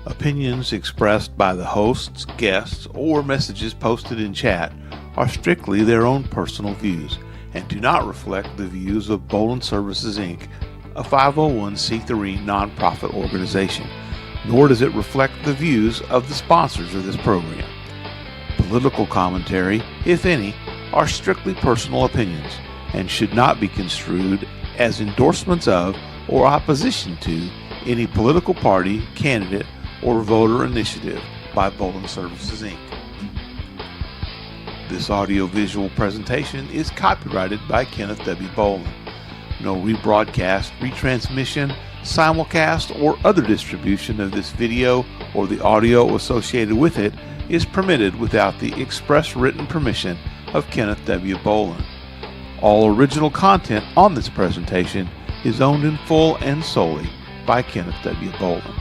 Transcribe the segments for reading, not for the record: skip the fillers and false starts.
Opinions expressed by the hosts, guests, or messages posted in chat are strictly their own personal views and do not reflect the views of Bolin Services, Inc., a 501c3 nonprofit organization, nor does it reflect the views of the sponsors of this program. Political commentary, if any, are strictly personal opinions and should not be construed as endorsements of or opposition to any political party, candidate, or voter initiative by Bolin Services, Inc. This audio-visual presentation is copyrighted by Kenneth W. Bolin. No rebroadcast, retransmission, simulcast, or other distribution of this video or the audio associated with it is permitted without the express written permission of Kenneth W. Bolin. All original content on this presentation is owned in full and solely by Kenneth W. Bolin.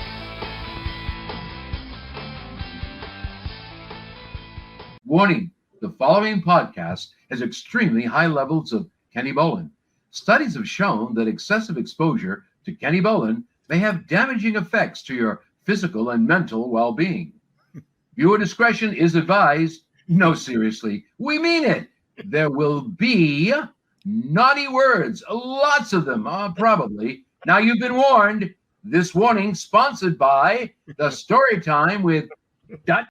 Warning, the following podcast has extremely high levels of Kenny Bolin. Studies have shown that excessive exposure to Kenny Bolin may have damaging effects to your physical and mental well-being. Viewer discretion is advised. No, seriously, we mean it. There will be naughty words, lots of them, probably. Now you've been warned. This warning sponsored by the Story Time with Dot.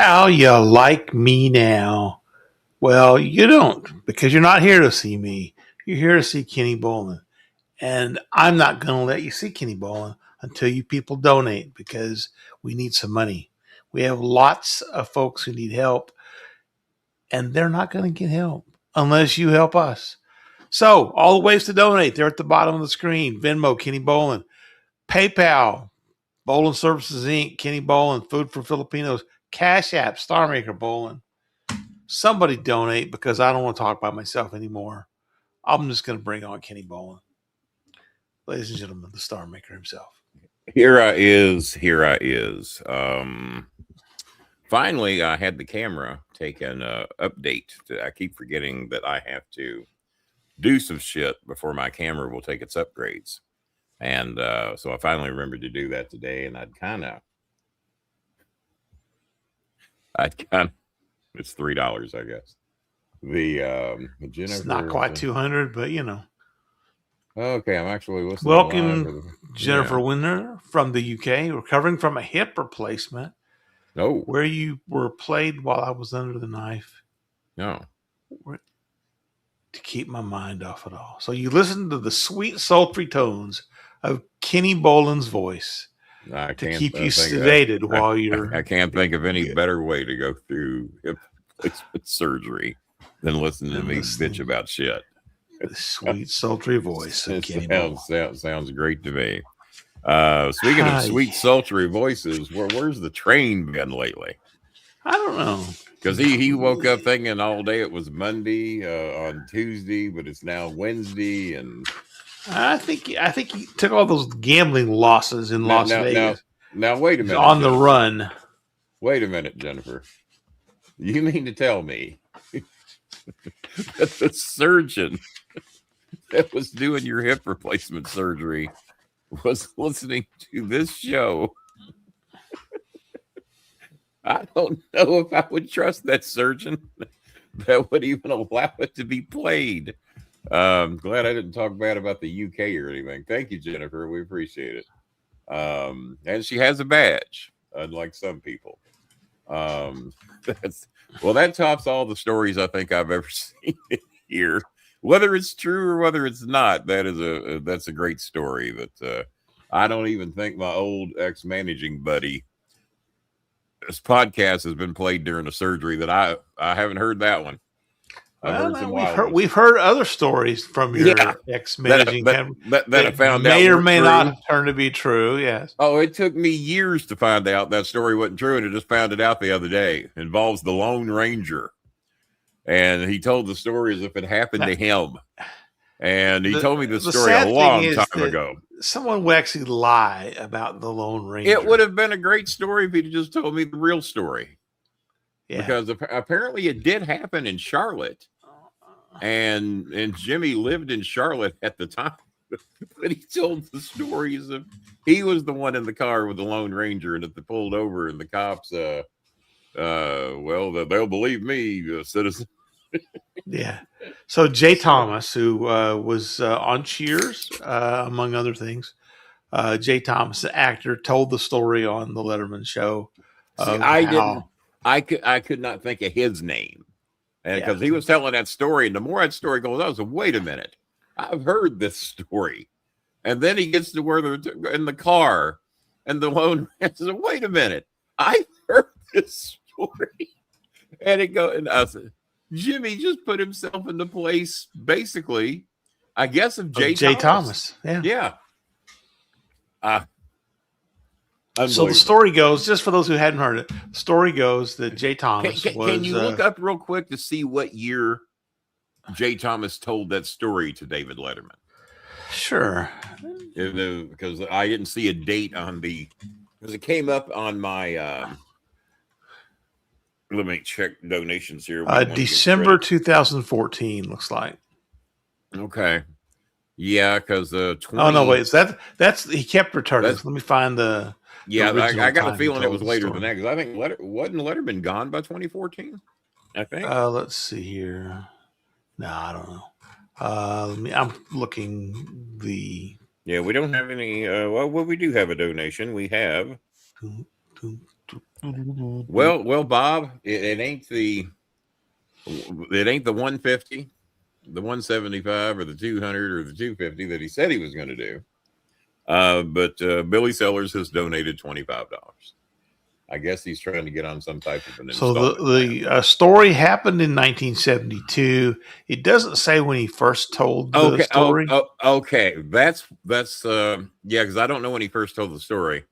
How you like me now? Well, you don't because you're not here to see me. You're here to see Kenny Bolin. And I'm not going to let you see Kenny Bolin until you people donate because we need some money. We have lots of folks who need help, and they're not going to get help unless you help us. So, all the ways to donate, they're at the bottom of the screen. Venmo, Kenny Bolin. PayPal, Bolin Services Inc., Kenny Bolin, Food for Filipinos. Cash App, Starmaker Bolin. Somebody donate because I don't want to talk by myself anymore. I'm just going to bring on Kenny Bolin. Ladies and gentlemen, the Starmaker himself. Here I is. Finally, I had the camera take an update. I keep forgetting that I have to do some shit before my camera will take its upgrades. And so I finally remembered to do that today. And I'd kind of, it's $3, I guess. The Jennifer, It's not quite 200, but you know. Okay, I'm actually listening. Welcome, Jennifer Winner from the UK, recovering from a hip replacement. No, where you were played while I was under the knife. No, to keep my mind off it all. So you listen to the sweet, sultry tones of Kenny Bolin's voice to keep you sedated while you're. I can't think of any better way to go through hip replacement surgery than listening to me bitch about shit. The sweet, sultry voice of Kenny Bolin. Sounds great to me. Speaking of sweet, sultry voices, where's the train been lately? I don't know. Because he woke up thinking all day it was Monday on Tuesday, but it's now Wednesday, and I think he took all those gambling losses in Las Vegas. Now wait a minute. On the run. Wait a minute, Jennifer. You mean to tell me that the surgeon that was doing your hip replacement surgery was listening to this show? I don't know if I would trust that surgeon that would even allow it to be played. Glad I didn't talk bad about the UK or anything. Thank you, Jennifer. We appreciate it. And she has a badge, unlike some people. That tops all the stories I think I've ever seen here. Whether it's true or whether it's not, that's a great story. That I don't even think my old ex-managing buddy. This podcast has been played during a surgery that I haven't heard that one. We've heard other stories from your ex-managing that I found may out or may not turn to be true. Yes. Oh, it took me years to find out that story wasn't true, and I just found it out the other day. It involves the Lone Ranger, and he told the story as if it happened to him. And he told me the story a long time ago. Someone would actually lie about the Lone Ranger. It would have been a great story if he'd just told me the real story. Yeah. Because apparently it did happen in Charlotte. And Jimmy lived in Charlotte at the time. But he told the stories of he was the one in the car with the Lone Ranger, and if they pulled over and the cops, they'll believe me, citizen. Yeah. So Jay Thomas, who was on Cheers, among other things, Jay Thomas, the actor, told the story on the Letterman show. I could not think of his name, and because he was telling that story, and the more that story goes on, I was like, wait a minute, I've heard this story, and then he gets to where they're in the car, and the Lone Ranger says, wait a minute, I've heard this story, and it goes, and I said, Jimmy just put himself in the place, basically, I guess, of Jay Thomas. Yeah. So the story goes, just for those who hadn't heard it, the story goes that Jay Thomas Can you look up real quick to see what year Jay Thomas told that story to David Letterman? Sure. Because I didn't see a date on because it came up on my... let me check donations here. December 2014 looks like. Okay. Yeah, because 20... Oh no, wait. That's he kept returning. Let me find the. Yeah, I got a feeling it was later than that because I think wasn't Letterman gone by 2014. I think. Let's see here. No, I don't know. I'm looking the. Yeah, we don't have any. Well, we do have a donation. We have. Well, Bob, it ain't the 150, the 175, or the 200, or the 250 that he said he was going to do. But Billy Sellers has donated $25. I guess he's trying to get on some type of an installment. So the story happened in 1972. It doesn't say when he first told the story. Okay, that's yeah, because I don't know when he first told the story,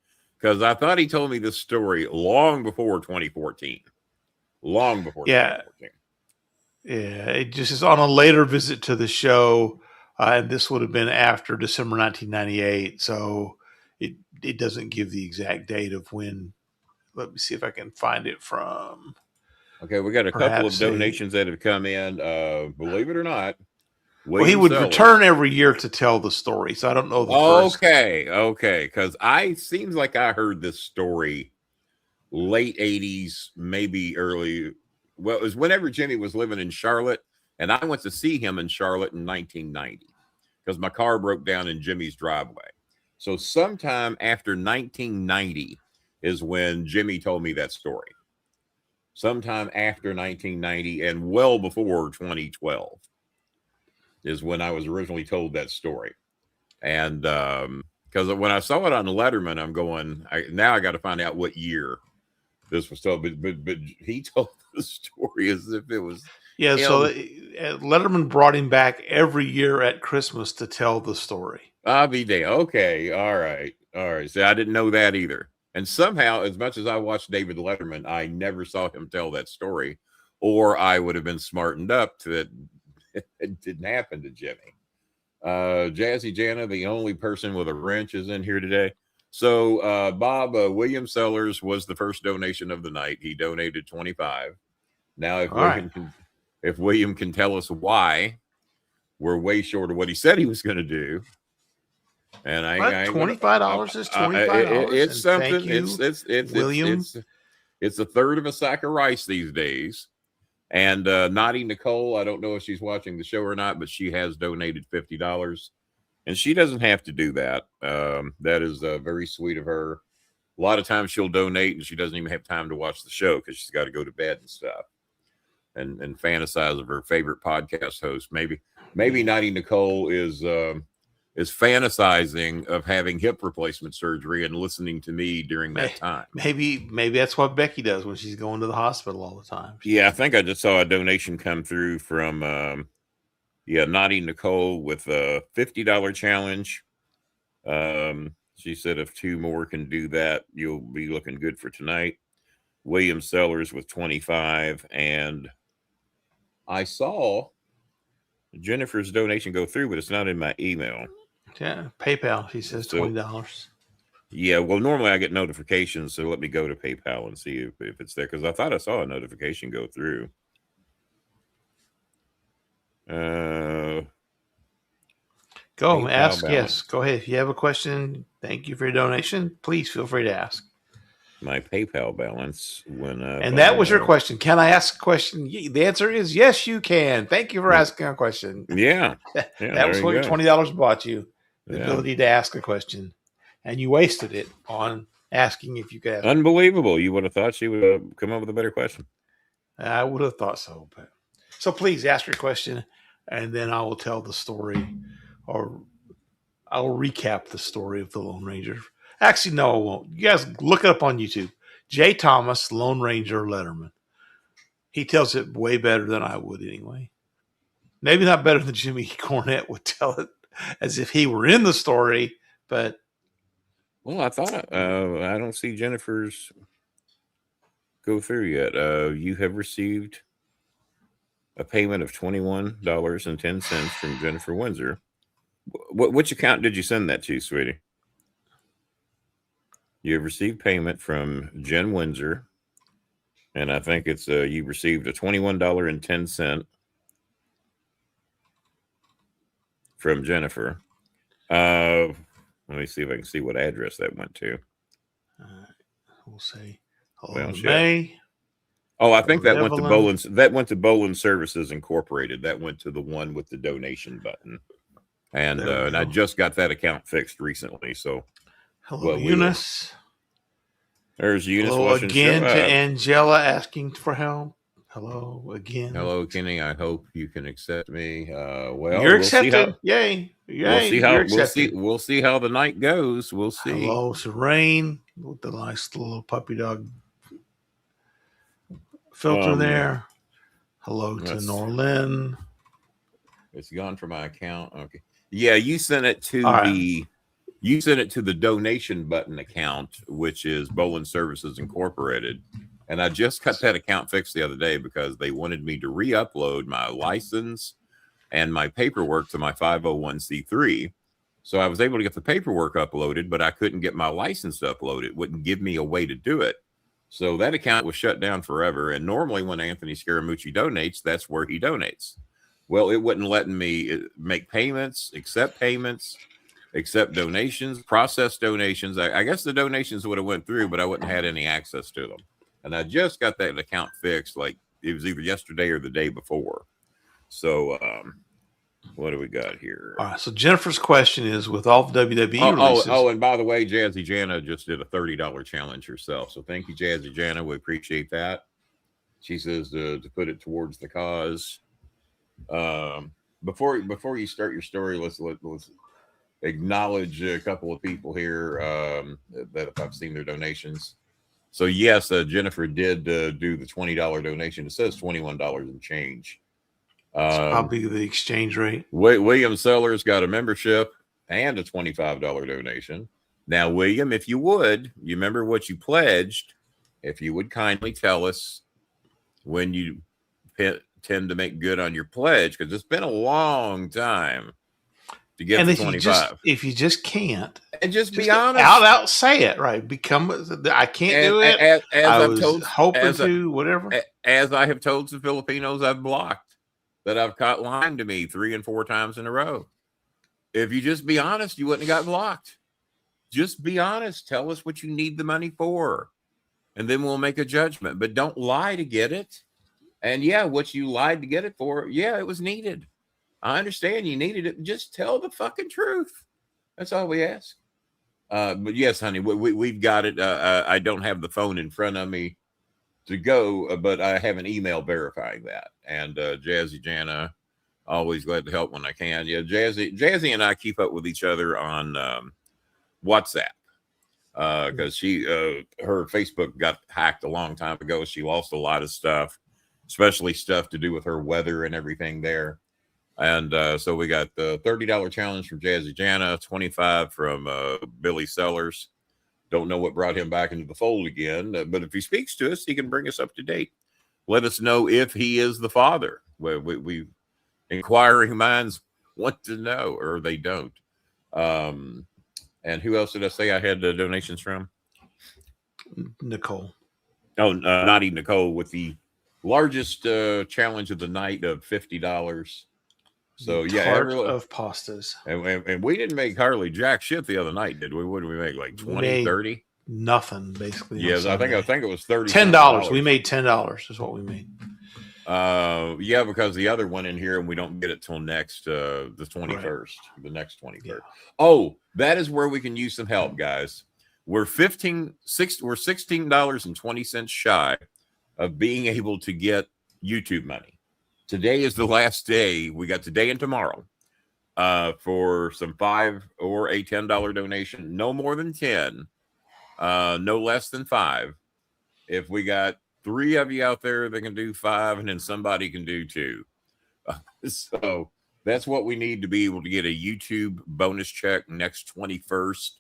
because I thought he told me this story long before 2014. Long before 2014. Yeah, it just is on a later visit to the show, and this would have been after December 1998. So it doesn't give the exact date of when. Let me see if I can find it from. Okay, we got a couple of donations that have come in. Believe it or not, he would return every year to tell the story. So I don't know the first. Okay, because seems like I heard this story late 80s, maybe early. Well, it was whenever Jimmy was living in Charlotte, and I went to see him in Charlotte in 1990 because my car broke down in Jimmy's driveway. So sometime after 1990 is when Jimmy told me that story. Sometime after 1990 and well before 2012 is when I was originally told that story. And because when I saw it on Letterman, I'm going, now I got to find out what year this was told. But he told the story as if it was. Yeah, so Letterman brought him back every year at Christmas to tell the story. I'll be damned. Okay, all right. So I didn't know that either. And somehow, as much as I watched David Letterman, I never saw him tell that story, or I would have been smartened up that it didn't happen to Jimmy. Jazzy Jana, the only person with a wrench, is in here today. So Bob, William Sellers was the first donation of the night. He donated $25. Now, if William can tell us why we're way short of what he said he was going to do. And $25 is $25. It's something. It's William. It's a third of a sack of rice these days. And Naughty Nicole, I don't know if she's watching the show or not, but she has donated $50, and she doesn't have to do that. That is very sweet of her. A lot of times she'll donate, and she doesn't even have time to watch the show because she's got to go to bed and stuff, and fantasize of her favorite podcast host. Maybe Naughty Nicole is fantasizing of having hip replacement surgery and listening to me during that time. Maybe that's what Becky does when she's going to the hospital all the time. Yeah, I think I just saw a donation come through from Naughty Nicole with a $50 challenge. She said if 2 more can do that, you'll be looking good for tonight. William Sellers with 25, and I saw Jennifer's donation go through, but it's not in my email. Yeah, PayPal. He says $20. Yeah, well, normally I get notifications, so let me go to PayPal and see if it's there, because I thought I saw a notification go through. Go ask. Balance. Yes, go ahead. If you have a question, thank you for your donation. Please feel free to ask. My PayPal balance went up. And that was your question. Can I ask a question? The answer is yes, you can. Thank you for asking a question. Yeah. That was what your $20 bought you. The ability to ask a question. And you wasted it on asking if you could ask. Unbelievable. You would have thought she would have come up with a better question. I would have thought so. So please ask your question, and then I will tell the story, or I'll recap the story of the Lone Ranger. Actually, no, I won't. You guys look it up on YouTube. Jay Thomas, Lone Ranger Letterman. He tells it way better than I would anyway. Maybe not better than Jimmy Cornette would tell it as if he were in the story, but... Well, I thought I don't see Jennifer's go through yet. You have received a payment of $21.10 from Jennifer Windsor. Which account did you send that to, sweetie? You have received payment from Jen Windsor, and I think it's you received a $21.10 from Jennifer. Let me see if I can see what address that went to. We'll say May. Oh, I think that went to Bolin's. That went to Bolin Services Incorporated. That went to the one with the donation button, and I just got that account fixed recently. So, hello, Eunice. There's Eunice Hello watching again the to show. Angela asking for help. Hello again. Hello, Kenny. I hope you can accept me. Well, You're we'll see accepted. how Yay. we'll Yay. see how You're accepted. we'll see how the night goes. We'll see. Hello to Rain with the nice little puppy dog filter there. Hello to Norlin. It's gone from my account. Okay. Yeah, you sent it to Right. you sent it to the donation button account, which is Bolin Services Incorporated. And I just got that account fixed the other day because they wanted me to re-upload my license and my paperwork to my 501c3. So I was able to get the paperwork uploaded, but I couldn't get my license uploaded. It wouldn't give me a way to do it. So that account was shut down forever. And normally when Anthony Scaramucci donates, that's where he donates. Well, it wouldn't let me make payments, accept donations, process donations. I guess the donations would have went through, but I wouldn't have had any access to them. And I just got that account fixed. Like it was either yesterday or the day before. So what do we got here? All right. So Jennifer's question is, with all the WWE releases. Oh, and by the way, Jazzy Jana just did a $30 challenge herself. So thank you, Jazzy Jana. We appreciate that. She says to put it towards the cause. Before you start your story, let's acknowledge a couple of people here that I've seen their donations. So yes, Jennifer did do the $20 donation. It says $21 and change. It's probably the exchange rate. William Sellers got a membership and a $25 donation. Now, William, if you would, you remember what you pledged. If you would kindly tell us when you tend to make good on your pledge, because it's been a long time to get to 25. If you just can't, and just be honest, out say it, right? I can't do it. I was hoping to, whatever. As I have told the Filipinos I've blocked, that I've caught lying to me 3 and 4 times in a row. If you just be honest, you wouldn't have got blocked. Just be honest. Tell us what you need the money for, and then we'll make a judgment. But don't lie to get it. And yeah, what you lied to get it for, yeah, it was needed. I understand you needed it. Just tell the fucking truth. That's all we ask. But yes, honey, we've got it. I don't have the phone in front of me to go, but I have an email verifying that. And Jazzy Jana, always glad to help when I can. Yeah, Jazzy and I keep up with each other on WhatsApp because her Facebook got hacked a long time ago. She lost a lot of stuff, especially stuff to do with her weather and everything there. And so we got the $30 challenge from Jazzy Jana, 25 from Billy Sellers. Don't know what brought him back into the fold again, but if he speaks to us, he can bring us up to date. Let us know if he is the father. We inquiring minds want to know, or they don't. And who else did I say I had donations from? Nicole. Oh, not even Nicole, with the largest challenge of the night of $50. So of pastas. And we didn't make hardly jack shit the other night, did we? What did we make? Like 20, 30? Nothing, basically. Yes, I think it was $30. $10. We made $10 is what we made. Yeah, because the other one in here, and we don't get it till next the 21st, right. The next 21st. Yeah. Oh, that is where we can use some help, guys. We're $16.20 shy of being able to get YouTube money. Today is the last day. We got today and tomorrow for some $5 or a $10 donation. No more than 10, no less than 5. If we got 3 of you out there that can do 5, and then somebody can do 2. So that's what we need to be able to get a YouTube bonus check next 21st.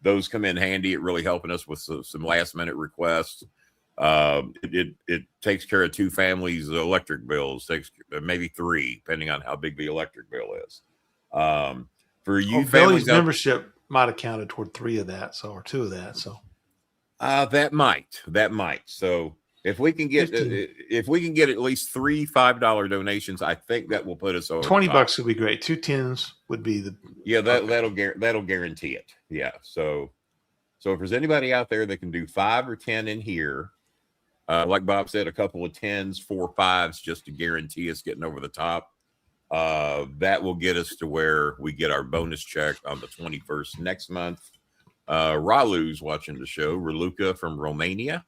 Those come in handy. It really helping us with some last minute requests. It takes care of 2 families' electric bills, takes maybe 3, depending on how big the electric bill is. For you, Billy's membership might have counted toward 3 of that, or 2 of that. So that might. So if we can get at least 3 $5 donations, I think that will put us over. $20 would be great. 2 10s would be that'll guarantee it. Yeah. So if there's anybody out there that can do 5 or 10 in here, like Bob said, a couple of 10s, 4 5s, just to guarantee us getting over the top, that will get us to where we get our bonus check on the 21st next month. Ralu's watching the show. Raluca from Romania.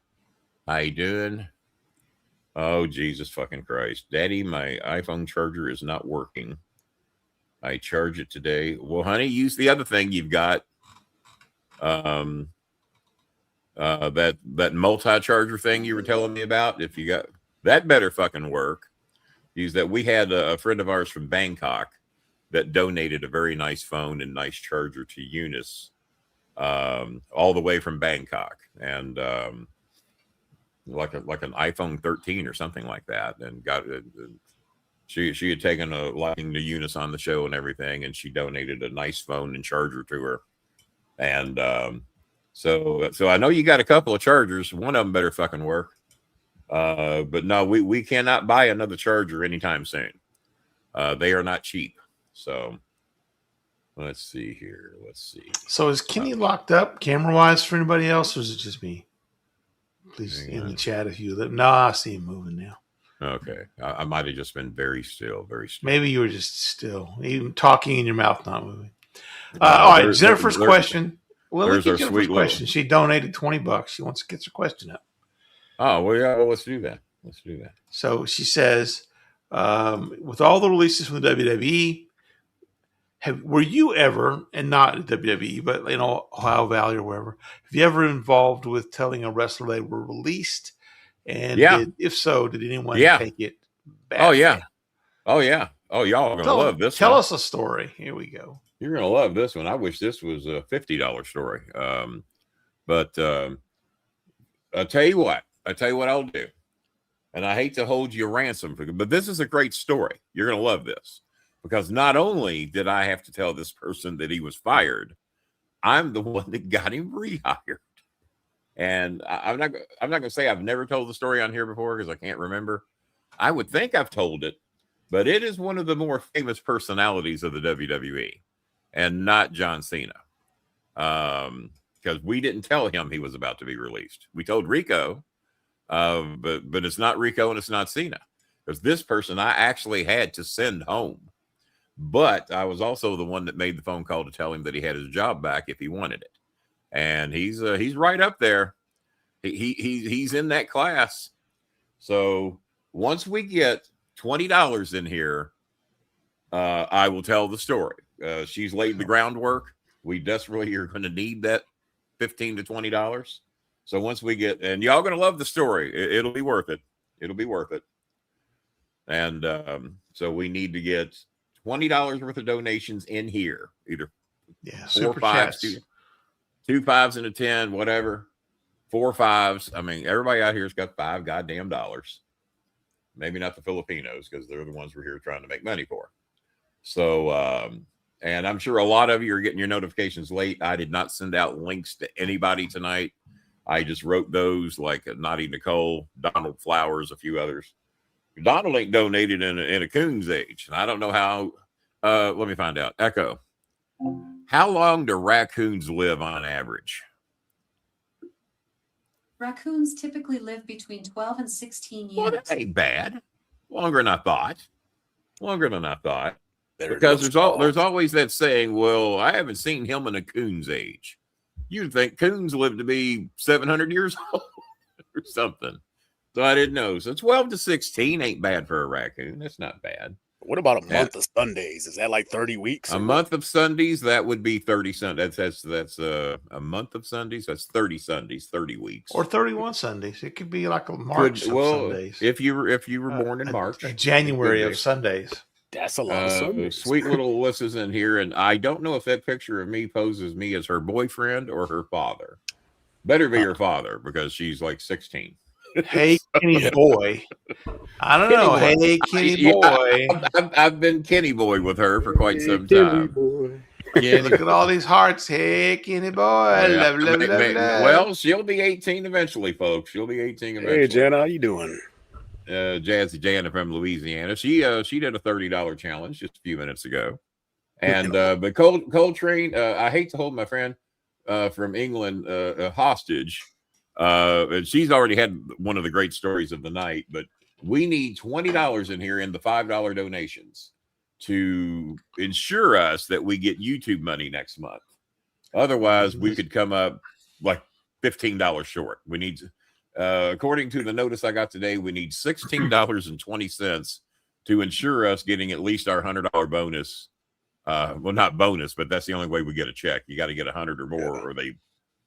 How you doing? Oh, Jesus fucking Christ. Daddy, my iPhone charger is not working. I charge it today. Well, honey, use the other thing you've got. That multi-charger thing you were telling me about. If you got that, better fucking work. Use that. We had a friend of ours from Bangkok that donated a very nice phone and nice charger to Eunice, all the way from Bangkok, and like an iPhone 13 or something like that, and got it. She had taken a liking to Eunice on the show and everything, and she donated a nice phone and charger to her. And so I know you got a couple of chargers. One of them better fucking work. But no, we cannot buy another charger anytime soon. They are not cheap. So let's see here. Let's see. So is Kenny locked up camera wise for anybody else, or is it just me? Please in the chat if you live. No, I see him moving now. Okay. I might have just been very still, very still. Maybe you were just still, even talking in your mouth, not moving. All right, Jennifer's question. Well, there's our Jennifer's sweet question. little... She donated $20. She wants to get her question up. Oh, well, yeah. Well, let's do that. Let's do that. So she says, with all the releases from the WWE, were you ever, and not WWE, but Ohio Valley or wherever, have you ever involved with telling a wrestler they were released? And if so, did anyone take it back? Oh, yeah. Oh, yeah. Oh, y'all are going to love this one. Tell us a story. Here we go. You're going to love this one. I wish this was a $50 story. But I'll tell you what I'll do. And I hate to hold you ransom, but this is a great story. You're going to love this. Because not only did I have to tell this person that he was fired, I'm the one that got him rehired. And I'm not going to say I've never told the story on here before because I can't remember. I would think I've told it, but it is one of the more famous personalities of the WWE, and not John Cena. Because we didn't tell him he was about to be released. We told Rico, but it's not Rico and it's not Cena. Because this person I actually had to send home. But I was also the one that made the phone call to tell him that he had his job back if he wanted it. And he's right up there. He's in that class. So once we get $20 in here, I will tell the story. She's laid the groundwork. We desperately are going to need that $15 to $20. So once we get, and y'all going to love the story. It'll be worth it. It'll be worth it. And so we need to get $20 worth of donations in here. Either 4 5s, two 5s and a 10, whatever. 4 5s. I mean, everybody out here's got $5 goddamn dollars. Maybe not the Filipinos, because they're the ones we're here trying to make money for. So, and I'm sure a lot of you are getting your notifications late. I did not send out links to anybody tonight. I just wrote those, like Naughty Nicole, Donald Flowers, a few others. Donald ain't donated in a coon's age. And I don't know how. Let me find out. Echo. How long do raccoons live on average? Raccoons typically live between 12 and 16 years. Well, that ain't bad. Longer than I thought. Because there's always that saying, well, I haven't seen him in a coon's age. You'd think coons live to be 700 years old or something. So I didn't know. So 12 to 16 ain't bad for a raccoon. That's not bad. What about a month of Sundays? Is that like 30 weeks? A month of Sundays, that would be 30 Sundays. That's a month of Sundays. That's 30 Sundays, 30 weeks. Or 31 Sundays. It could be like a March of Sundays. If you were born in March. A January of Sundays. That's a lot of Sundays. Sweet little Alyssa's in here, and I don't know if that picture of me poses me as her boyfriend or her father. Better be her father, because she's like 16. Hey, Kenny boy. I don't know. Hey, Kenny boy. I've been Kenny boy with her for quite some time. Yeah, look at all these hearts. Hey, Kenny boy. Yeah. Love. Well, she'll be 18 eventually, folks. She'll be 18 eventually. Hey, Jen, how you doing? Jazzy Jana from Louisiana. She did a $30 challenge just a few minutes ago. And but Coltrane, I hate to hold my friend from England hostage. And she's already had one of the great stories of the night, but we need $20 in here in the $5 donations to ensure us that we get YouTube money next month. Otherwise, we could come up like $15 short. We need, according to the notice I got today, we need $16.20 to ensure us getting at least our $100 bonus. Well, not bonus, but that's the only way we get a check. You got to get 100 or more, or they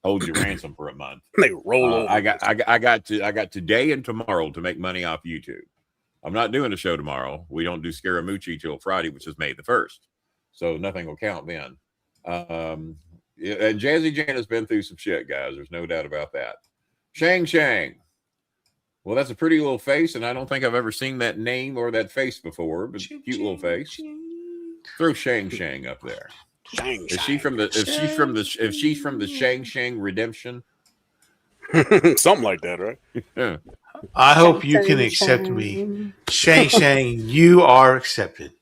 hold you ransom for a month. They roll over. I got today and tomorrow to make money off YouTube. I'm not doing a show tomorrow. We don't do Scaramucci till Friday, which is May the 1st. So nothing will count then. And Jazzy Jan has been through some shit, guys. There's no doubt about that. Shang. Well, that's a pretty little face, and I don't think I've ever seen that name or that face before, but cute little face. Throw Shang up there. Is she from the Shang Redemption? Something like that, right? Yeah. I hope you can accept me. Shang, you are accepted.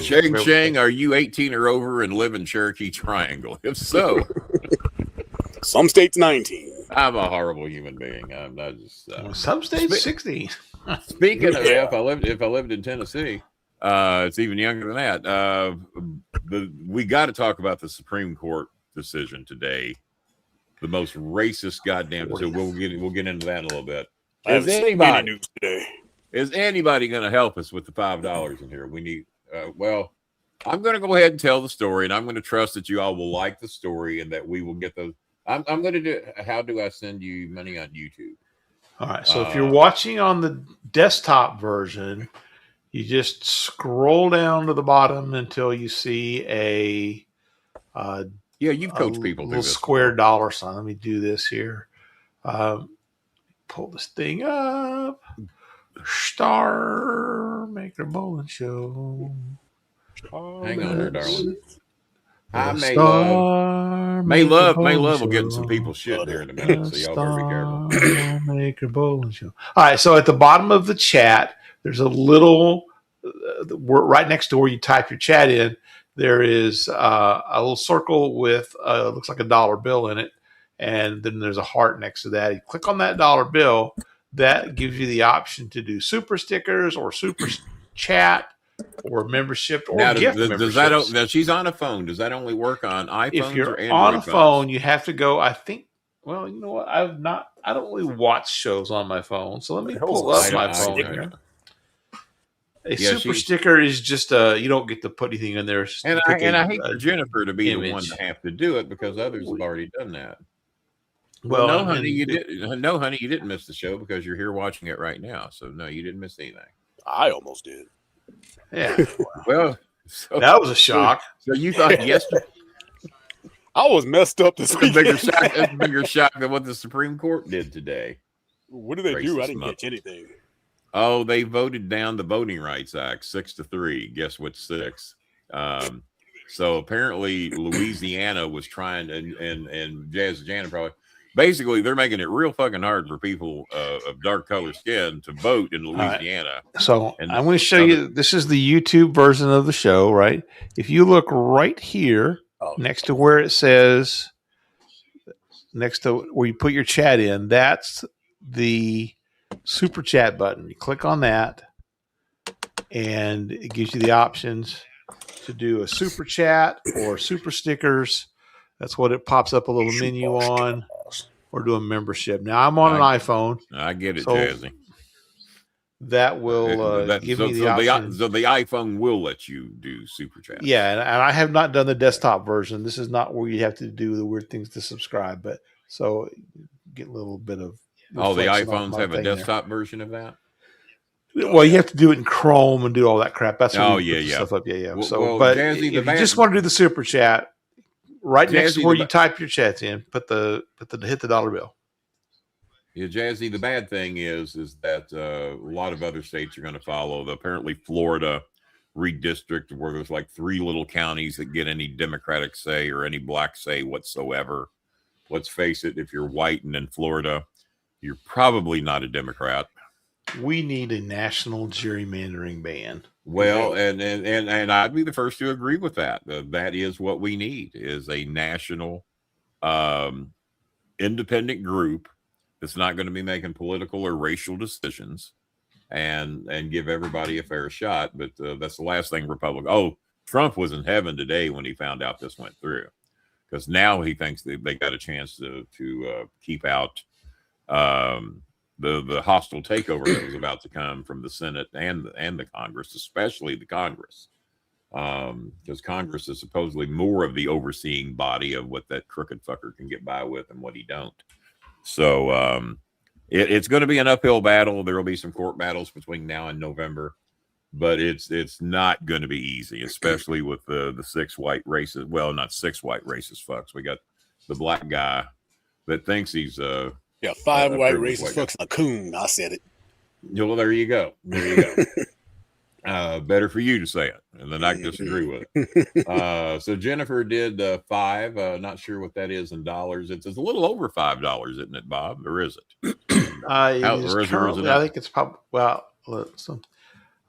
Shang, are you 18 or over and live in Cherokee Triangle? If so, some states 19. I'm a horrible human being. I'm not just. Some states 16. Speaking of if I lived in Tennessee, it's even younger than that. We got to talk about the Supreme Court decision today. The most racist goddamn. So we'll get into that in a little bit. Is anybody going to help us with the $5 in here? We need. Well, I'm going to go ahead and tell the story, and I'm going to trust that you all will like the story and that we will get those. I'm going to do. How do I send you money on YouTube? All right. So if you're watching on the desktop version, you just scroll down to the bottom until you see a you've coached people through little this square dollar sign. Let me do this here. Pull this thing up. Starmaker Bolin Show. Hang on there, darling. May love will get some people shit here in a minute, so y'all better be careful. Starmaker Bolin Show. All right, so at the bottom of the chat, there's a little right next to where you type your chat in. There is a little circle with looks like a dollar bill in it, and then there's a heart next to that. You click on that dollar bill. That gives you the option to do super stickers or super chat or membership or gift memberships. Now she's on a phone. Does that only work on iPhones if you're or Android on a phones? phone, you have to go. I think. Well, you know what? I don't really watch shows on my phone, so let me pull up my phone here. Super sticker is just you don't get to put anything in there. And I hate for Jennifer to be the one to have to do it because others have already done that. Well, no, honey, you didn't miss the show because you're here watching it right now. So no, you didn't miss anything. I almost did. Yeah. Well, that was a shock. So you thought yesterday? I was messed up this week. That's a bigger shock than what the Supreme Court did today. What did they do? I didn't catch anything. Oh, they voted down the Voting Rights Act 6-3. Guess what's 6? So apparently Louisiana was trying, and Jazz Janet probably. Basically, they're making it real fucking hard for people of dark colored skin to vote in Louisiana. Right. So I'm going to show you. This is the YouTube version of the show, right? If you look right here, next to where it says, next to where you put your chat in, that's the super chat button. You click on that, and it gives you the options to do a super chat or super stickers. That's what it pops up a little menu on, or do a membership. Now I'm on an iPhone. I get it, so Jazzy. That will give me the option. So the iPhone will let you do super chat. Yeah, and I have not done the desktop version. This is not where you have to do the weird things to subscribe, but so get a little bit of. The iPhones have a desktop version of that. Well, you have to do it in Chrome and do all that crap. That's stuff up. Yeah. But Jazzy, if you just want to do the super chat, right next to where you type your chats in, hit the dollar bill. Yeah, Jazzy. The bad thing is that a lot of other states are going to follow. Apparently, Florida redistricted where there's like 3 little counties that get any Democratic say or any black say whatsoever. Let's face it: if you're white and in Florida, you're probably not a Democrat. We need a national gerrymandering ban. Well, and I'd be the first to agree with that. That is what we need: is a national, independent group that's not going to be making political or racial decisions, and give everybody a fair shot. But that's the last thing Trump was in heaven today when he found out this went through, because now he thinks they got a chance to keep out the hostile takeover that was about to come from the Senate and the Congress, especially the Congress, because Congress is supposedly more of the overseeing body of what that crooked fucker can get by with and what he don't. So it's going to be an uphill battle. There will be some court battles between now and November, but it's not going to be easy, especially with the 6 white races. Well, not 6 white racist fucks. We got the black guy that thinks he's 5 white racist fucks and a coon. I said it. Well, there you go. There you go. Better for you to say it, and then I disagree with it. So Jennifer did 5. Not sure what that is in dollars. It's a little over $5, isn't it, Bob? Or is it? I think it's probably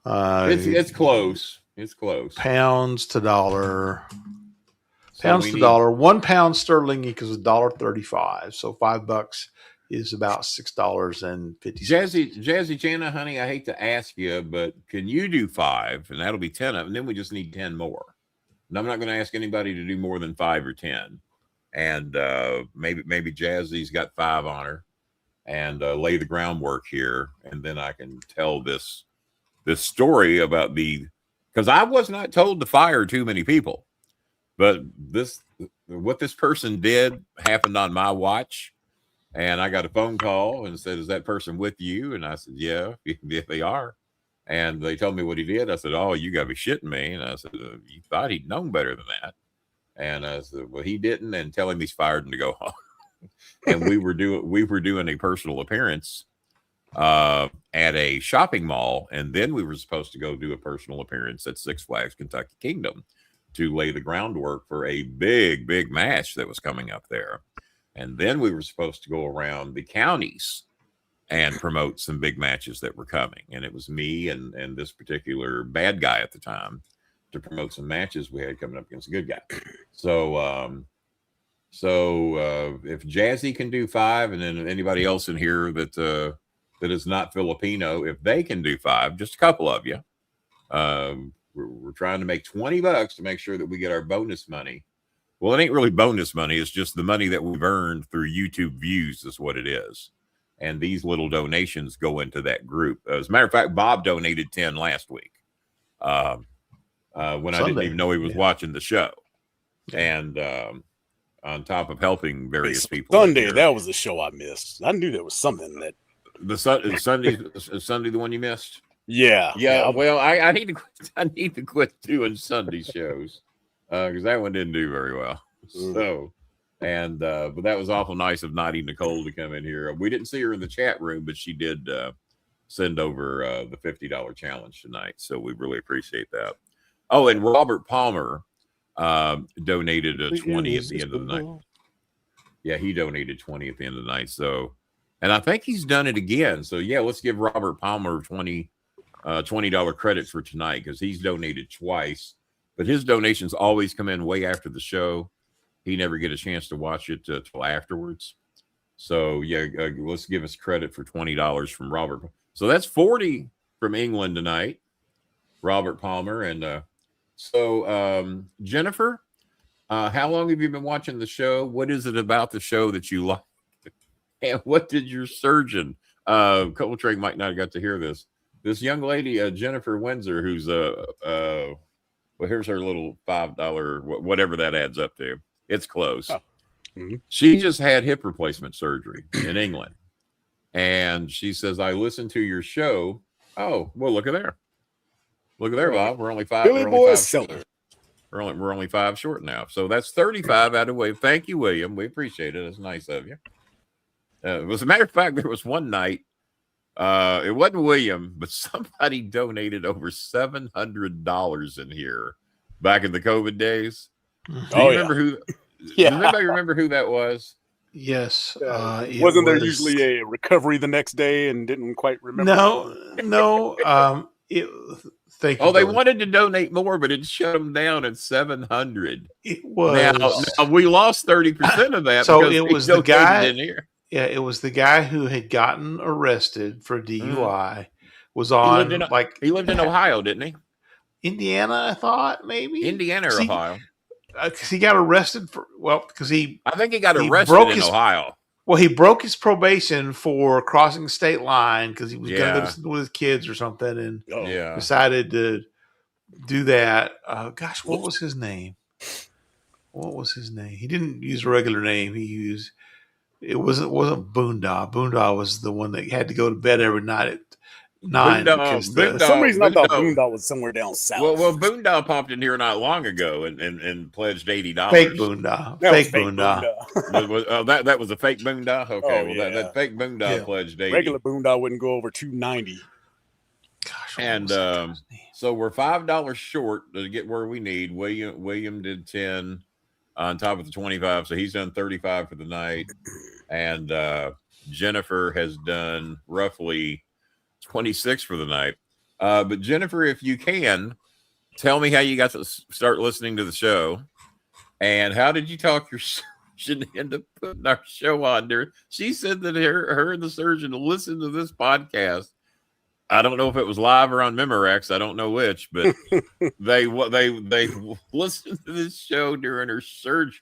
it's close. It's close. Pounds to dollar. Pounds to dollar. 1 pound sterling equals $1.35. So $5 is about $6.50. Jazzy Jana, honey, I hate to ask you, but can you do 5? And that'll be 10 of them. And then we just need 10 more. And I'm not going to ask anybody to do more than 5 or 10. And maybe Jazzy's got 5 on her, and lay the groundwork here, and then I can tell this story about because I was not told to fire too many people, but what this person did happened on my watch, and I got a phone call and said, "Is that person with you?" And I said, "Yeah, they are." And they told me what he did. I said, "Oh, you got to be shitting me." And I said, "You thought he'd known better than that?" And I said, "Well, he didn't." And tell him he's fired and to go home. And we were doing a personal appearance at a shopping mall, and then we were supposed to go do a personal appearance at Six Flags Kentucky Kingdom to lay the groundwork for a big match that was coming up there. And then we were supposed to go around the counties and promote some big matches that were coming. And it was me and this particular bad guy at the time to promote some matches we had coming up against a good guy. So if Jazzy can do 5, and then anybody else in here that is not Filipino, if they can do 5, just a couple of you, we're trying to make $20 to make sure that we get our bonus money. Well, it ain't really bonus money. It's just the money that we've earned through YouTube views is what it is. And these little donations go into that group. As a matter of fact, Bob donated 10 last week when Sunday. I didn't even know he was watching the show. And on top of helping various people. Sunday, that was the show I missed. I knew there was something that. Sunday the one you missed? Yeah. Well, I need to quit doing Sunday shows because that one didn't do very well. So, and but that was awful nice of Naughty Nicole to come in here. We didn't see her in the chat room, but she did send over the $50 challenge tonight. So we really appreciate that. Oh, and Robert Palmer donated a 20 at the end of the night. Yeah, he donated 20 at the end of the night. So, and I think he's done it again. So yeah, let's give Robert Palmer $20 credit for tonight because he's donated twice. But his donations always come in way after the show. He never get a chance to watch it till afterwards. So yeah, let's give us credit for $20 from Robert. So that's 40 from England tonight, Robert Palmer. And so Jennifer, how long have you been watching the show? What is it about the show that you like? And what did your surgeon, Coltrane might not have got to hear this. This young lady, Jennifer Windsor, who's well, here's her little $5, whatever that adds up to. It's close. Oh. Mm-hmm. She just had hip replacement surgery in England. And she says, I listened to your show. Oh, well, look at there. Look at there, Bob. We're only 5. Billy Boy Seller. We're only 5 short now. So that's 35 out of way. Thank you, William. We appreciate it. It's nice of you. As a matter of fact, there was one night. It wasn't William, but somebody donated over $700 in here back in the COVID days. Do you remember who? Yeah. Does anybody remember who that was? Yes. Wasn't there usually a recovery the next day and didn't quite remember? No. Thank you. Oh, they wanted to donate more, but it shut them down at 700. It was. Now we lost 30% of that. So it was the guy in here. Yeah, it was the guy who had gotten arrested for DUI. Was on he lived in Ohio, didn't he? Indiana, I thought maybe Indiana or Ohio. because he got arrested because I think he got arrested in Ohio. Well, he broke his probation for crossing the state line because he was going to go to with his kids or something, and decided to do that. Gosh, what was his name? He didn't use a regular name. It wasn't Boondah. Boondah was the one that had to go to bed every night at 9 because for some reason I thought Boondah was somewhere down south. Well, Boondah popped in here not long ago and pledged $80. Fake Boondah. Fake Boondah. That was a fake Boondah. Okay, that fake Boondah pledged $80. Regular Boondah wouldn't go over $290. Gosh, and so we're $5 short to get where we need. William did 10 on top of the 25, so he's done 35 for the night, and Jennifer has done roughly 26 for the night. But Jennifer, if you can, tell me how you got to start listening to the show, and how did you talk your surgeon into putting our show on there? She said that her and the surgeon listened to this podcast. I don't know if it was live or on Memorex. I don't know which, but they listened to this show during her surgery.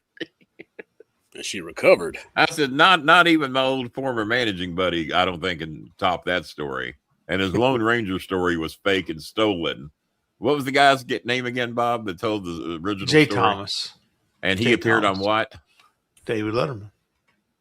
And she recovered. I said, not even my old former managing buddy, I don't think, can top that story. And his Lone Ranger story was fake and stolen. What was the guy's name again, Bob, that told the original Jay story? Thomas. And he appeared on what? David Letterman.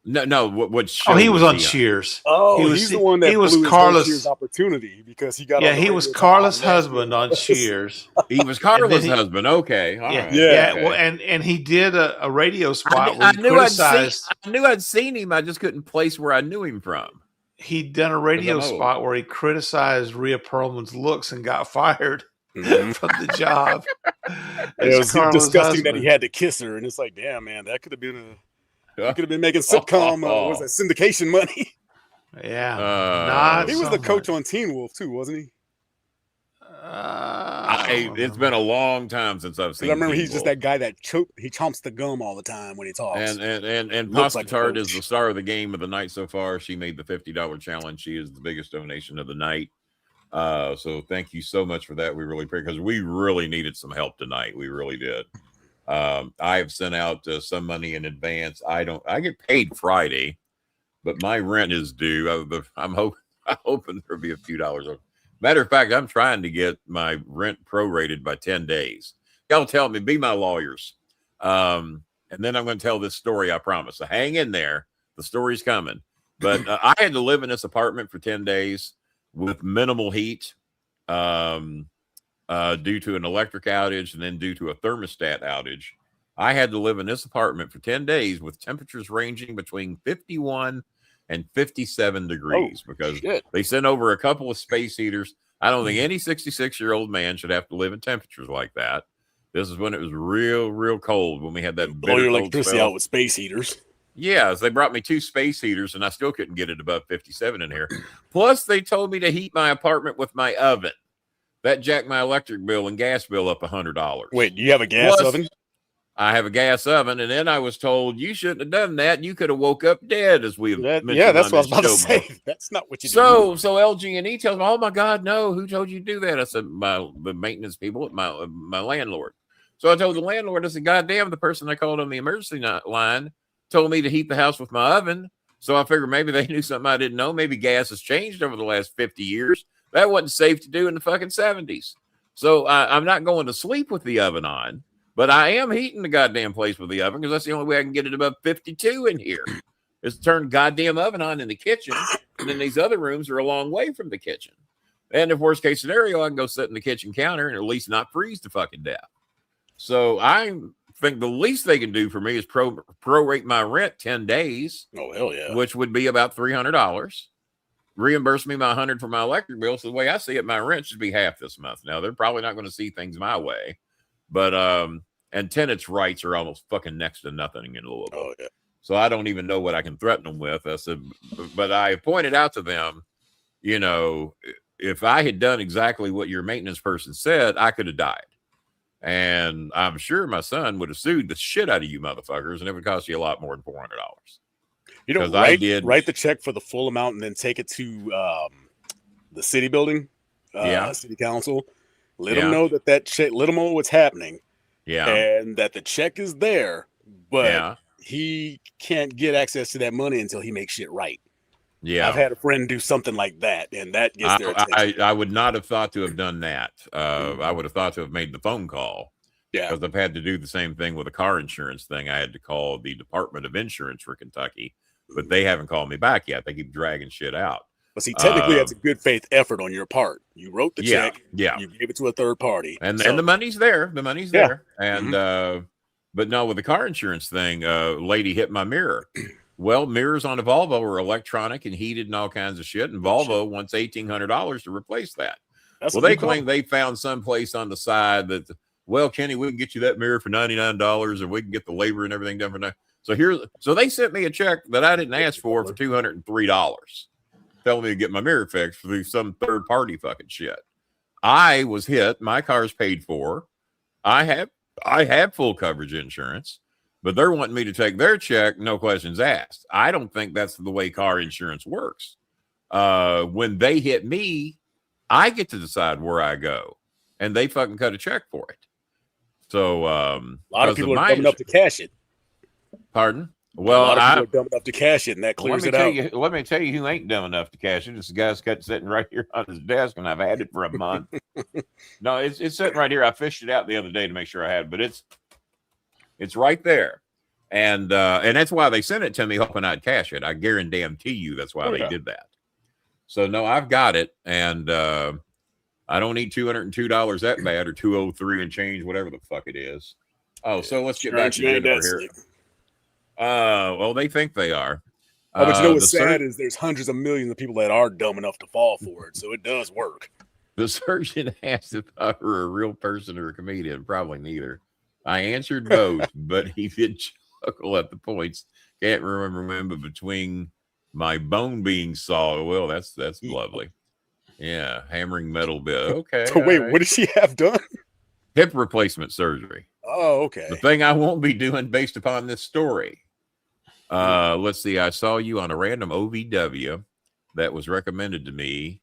No. What show? Oh, he was on Cheers. Oh, he's the one that he was Carla's opportunity because he got. Yeah, he was Carla's husband on Cheers. He was Carla's husband. Okay, all right. Yeah. Okay. Well, and he did a radio spot where I he knew criticized. I knew I'd seen him. I just couldn't place where I knew him from. He'd done a radio spot where he criticized Rhea Perlman's looks and got fired from the job. It was disgusting that he had to kiss her, and it's like, damn, man, that could have been You could have been making sitcom, was that syndication money? Yeah. He was the coach on Teen Wolf too, wasn't he? It's been a long time since I've seen. I remember he's just that guy that he chomps the gum all the time when he talks. And Pasta Tart is the star of the game of the night so far. She made the $50 challenge. She is the biggest donation of the night. So thank you so much for that. We really appreciate, because we really needed some help tonight. We really did. I have sent out some money in advance. I get paid Friday, but my rent is due. I'm hoping there'll be a few dollars. Matter of fact, I'm trying to get my rent prorated by 10 days. Y'all tell me, be my lawyers. And then I'm going to tell this story, I promise. So hang in there. The story's coming. But I had to live in this apartment for 10 days with minimal heat. Due to an electric outage and then due to a thermostat outage. I had to live in this apartment for 10 days with temperatures ranging between 51 and 57 degrees because they sent over a couple of space heaters. I don't think any 66-year-old man should have to live in temperatures like that. This is when it was real, real cold, when we had that blow your electricity out with space heaters. Yeah, so they brought me 2 space heaters and I still couldn't get it above 57 in here. Plus, they told me to heat my apartment with my oven. That jacked my electric bill and gas bill up $100. Wait, do you have a gas oven? I have a gas oven, and then I was told you shouldn't have done that. You could have woke up dead, as we have mentioned. Yeah, that's what I was about to say. That's not what you do. So LG&E tells me, "Oh my God, no! Who told you to do that?" I said, "The maintenance people, my landlord." So I told the landlord, I said, "God damn, the person I called on the emergency line told me to heat the house with my oven." So I figured maybe they knew something I didn't know. Maybe gas has changed over the last 50 years. That wasn't safe to do in the fucking 70s. So I'm not going to sleep with the oven on, but I am heating the goddamn place with the oven because that's the only way I can get it above 52 in here is to turn goddamn oven on in the kitchen. And then these other rooms are a long way from the kitchen. And if worst case scenario, I can go sit in the kitchen counter and at least not freeze to fucking death. So I think the least they can do for me is prorate my rent 10 days. Oh, hell yeah. Which would be about $300. Reimburse me my $100 for my electric bill. So the way I see it, my rent should be half this month. Now they're probably not going to see things my way, but and tenants' rights are almost fucking next to nothing in Louisville. Oh yeah. So I don't even know what I can threaten them with. I said, but I pointed out to them, you know, if I had done exactly what your maintenance person said, I could have died, and I'm sure my son would have sued the shit out of you motherfuckers, and it would cost you a lot more than $400. You know, write the check for the full amount and then take it to the city building, city council. Let them know that check. Let them know what's happening, Yeah. And that the check is there, but he can't get access to that money until he makes shit right. Yeah. I've had a friend do something like that, and that gets their attention. I would not have thought to have done that. I would have thought to have made the phone call. Yeah. Because I've had to do the same thing with a car insurance thing. I had to call the Department of Insurance for Kentucky, but they haven't called me back yet. They keep dragging shit out. But see, technically, that's a good faith effort on your part. You wrote the check. Yeah. You gave it to a third party. And the money's there. The money's there. And, but no, with the car insurance thing, a lady hit my mirror. Well, mirrors on a Volvo are electronic and heated and all kinds of shit. And Volvo wants $1,800 to replace that. Well, they claim they found someplace on the side that, well, Kenny, we can get you that mirror for $99 and we can get the labor and everything done for that. So they sent me a check that I didn't ask for $203, telling me to get my mirror fixed through some third party fucking shit. I was hit. My car's paid for. I have full coverage insurance, but they're wanting me to take their check, no questions asked. I don't think that's the way car insurance works. When they hit me, I get to decide where I go, and they fucking cut a check for it. So a lot of people are dumb enough to cash it. Pardon? Well, a lot of people are dumb enough to cash it, and that clears it out. Let me tell you who ain't dumb enough to cash it. This guy's got sitting right here on his desk, and I've had it for a month. No, it's sitting right here. I fished it out the other day to make sure I had it, but it's right there. And that's why they sent it to me, hoping I'd cash it. I guarantee you that's why they did that. So no, I've got it, and I don't need $202 that bad, or $203 and change, whatever the fuck it is. Oh, so let's get back to Jennifer here. Well, they think they are. But you know what's sad is there's hundreds of millions of people that are dumb enough to fall for it, so it does work. The surgeon asked if I were a real person or a comedian. Probably neither. I answered both, but he did chuckle at the points. Can't remember between my bone being sawed. Well, that's lovely. Yeah, hammering metal bit. Okay. So wait, what did she have done? Hip replacement surgery. Oh, okay. The thing I won't be doing based upon this story. Let's see. I saw you on a random OVW that was recommended to me,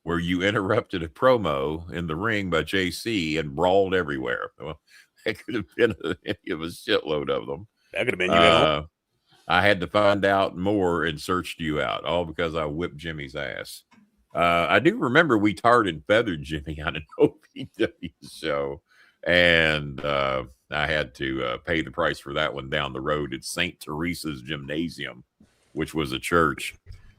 where you interrupted a promo in the ring by JC and brawled everywhere. Well, that could have been any of a shitload of them. That could have been you. I had to find out more and searched you out, all because I whipped Jimmy's ass. I do remember we tarred and feathered Jimmy on an OVW show, and I had to pay the price for that one down the road at St. Teresa's Gymnasium, which was a church,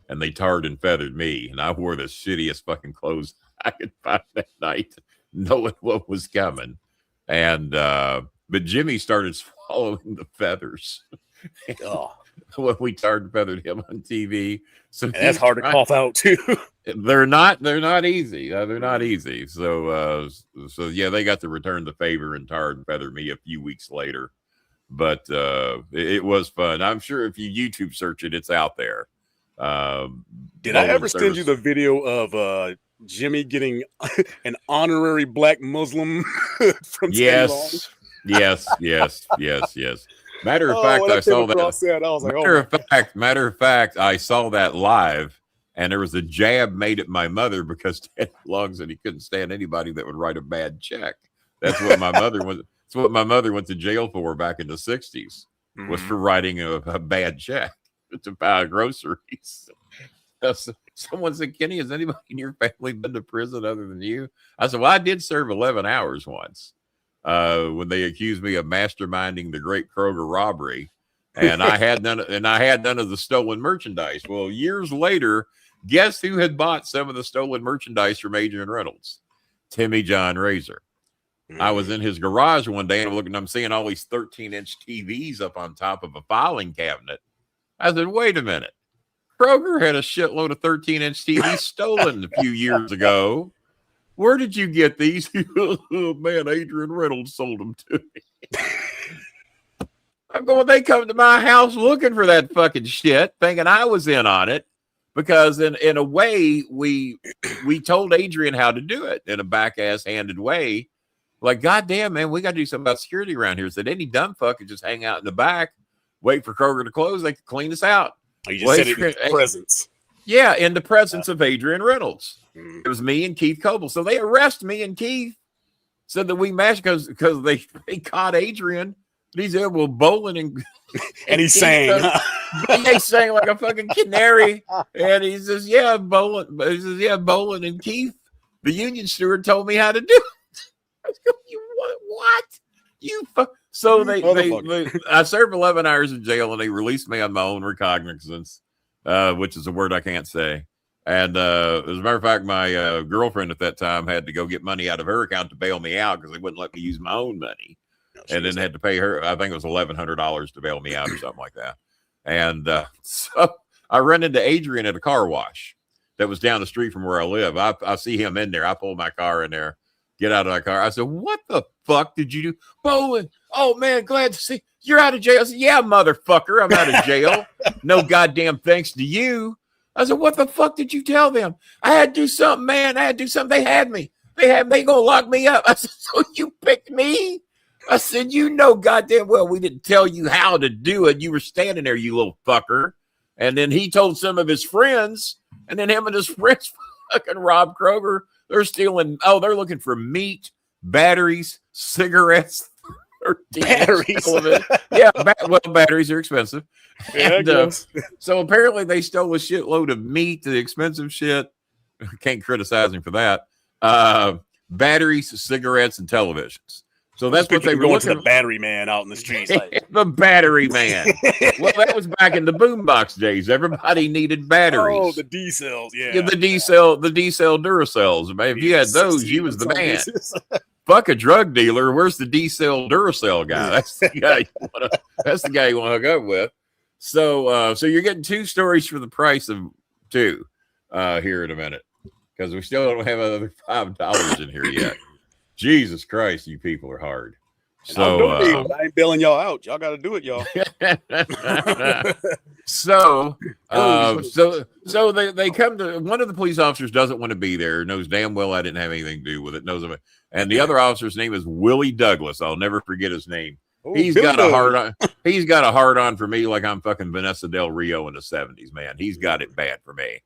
and they tarred and feathered me, and I wore the shittiest fucking clothes I could find that night, knowing what was coming. And but Jimmy started swallowing the feathers. When we tarred and feathered him on TV, so that's hard to cough out too. They're not easy. They're not easy. So yeah, they got to return the favor and tar and feather me a few weeks later. But it was fun. I'm sure if you YouTube search it, it's out there. Did I ever send you the video of Jimmy getting an honorary black Muslim from Yes. Matter of fact, I saw that. I was like, matter of fact, I saw that live, and there was a jab made at my mother because Ted Long said he couldn't stand anybody that would write a bad check. That's what my mother was. That's what my mother went to jail for back in the '60s, was for writing a bad check to buy groceries. Someone said, "Kenny, has anybody in your family been to prison other than you?" I said, "Well, I did serve 11 hours once." When they accused me of masterminding the Great Kroger robbery, and I had none of the stolen merchandise. Well, years later, guess who had bought some of the stolen merchandise from Adrian Reynolds? Timmy John Razor. I was in his garage one day, and I'm seeing all these 13-inch TVs up on top of a filing cabinet. I said, "Wait a minute, Kroger had a shitload of 13-inch TVs stolen a few years ago. Where did you get these?" Oh, man, Adrian Reynolds sold them to me. I'm going, they come to my house looking for that fucking shit, thinking I was in on it, because in a way, we told Adrian how to do it in a back-ass-handed way. Like, goddamn, man, we got to do something about security around here. So any dumb fuck could just hang out in the back, wait for Kroger to close. They could clean us out. You just said it in the presence. Yeah, in the presence of Adrian Reynolds. It was me and Keith Coble. So they arrest me and Keith said that we matched because they caught Adrian. And he said, well, Bolin and he sang. He sang like a fucking canary. And he says, yeah, Bolin and Keith, the union steward, told me how to do it. I was going, what? You fuck. So I served 11 hours in jail and they released me on my own recognizance, which is a word I can't say. And as a matter of fact, my girlfriend at that time had to go get money out of her account to bail me out because they wouldn't let me use my own money. And then had to pay her, I think it was $1,100 to bail me out or something like that. And so I run into Adrian at a car wash that was down the street from where I live. I see him in there. I pull my car in there, get out of my car. I said, what the fuck did you do? Bolin, oh man, glad to see you're out of jail. I said, yeah, motherfucker, I'm out of jail. No goddamn thanks to you. I said, what the fuck did you tell them? I had to do something, man. I had to do something. They had me. They gonna lock me up. I said, so you picked me? I said, you know goddamn well we didn't tell you how to do it. You were standing there, you little fucker. And then he told some of his friends, and then him and his friends fucking Rob Kroger, they're stealing, they're looking for meat, batteries, cigarettes, batteries. Yeah, batteries are expensive. Yeah, and, so apparently they stole a shitload of meat, the expensive shit. Can't criticize him for that. Batteries, cigarettes, and televisions. So that's what they were going to the battery man out in the streets. Like. The battery man. Well, that was back in the boombox days. Everybody needed batteries. Oh, the D cells, yeah. The D cell Duracells. Man, if you had those, you was the man. Fuck a drug dealer. Where's the D cell Duracell guy? That's the guy you want to hook up with. So you're getting 2 stories for the price of 2 here in a minute because we still don't have another $5 in here yet. Jesus Christ, you people are hard. So I ain't bailing y'all out. Y'all got to do it, y'all. So they come to, one of the police officers doesn't want to be there, knows damn well I didn't have anything to do with it, knows him. And the other officer's name is Willie Douglas. I'll never forget his name. Oh, he's got a hard on for me like I'm fucking Vanessa Del Rio in the 70s, man. He's got it bad for me.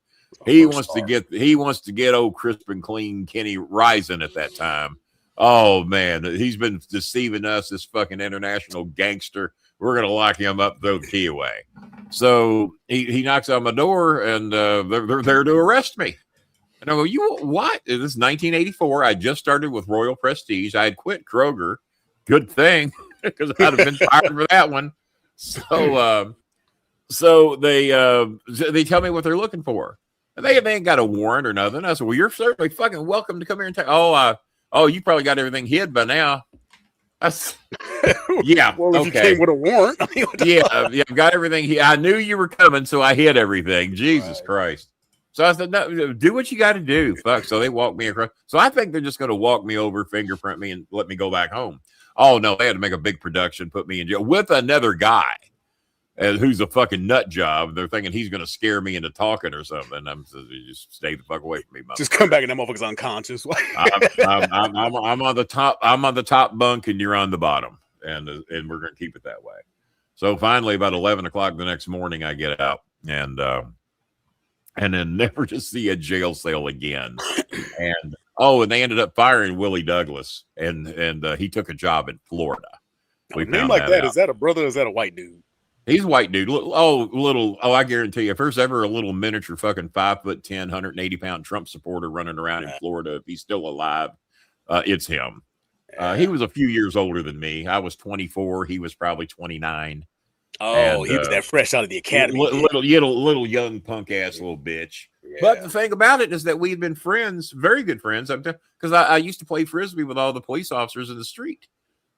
He wants to get old crisp and clean Kenny Risen at that time. Oh man, he's been deceiving us, this fucking international gangster. We're gonna lock him up, throw the key away. So he knocks on my door, and they're there to arrest me. And I go, you what? This is 1984. I just started with Royal Prestige. I had quit Kroger. Good thing, because I'd have been fired for that one. So they tell me what they're looking for. And they ain't got a warrant or nothing. I said, well, you're certainly fucking welcome to come here and take. Oh, you probably got everything hid by now. Yeah. Well, if you came with a warrant. Yeah, I've got everything. I knew you were coming, so I hid everything. Jesus Christ. So I said, no, do what you got to do. Fuck. So they walked me across. So I think they're just going to walk me over, fingerprint me, and let me go back home. Oh, no, they had to make a big production, put me in jail with another guy who's a fucking nut job. They're thinking he's going to scare me into talking or something. I'm just, just stay the fuck away from me. Just come back and that motherfucker's unconscious. I'm on the top. I'm on the top bunk and you're on the bottom, and we're going to keep it that way. So finally, about 11 o'clock the next morning, I get out and then never to see a jail cell again. And they ended up firing Willie Douglas, and he took a job in Florida. A name like that, is that a brother or is that a white dude? He's a white dude. I guarantee you, if there's ever a little miniature fucking 5'10", 180-pound Trump supporter running around in Florida, if he's still alive, it's him. He was a few years older than me. I was 24. He was probably 29. Oh, he was that fresh out of the academy. Little young punk ass little bitch. Yeah. But the thing about it is that we had been friends, very good friends, because I used to play Frisbee with all the police officers in the street.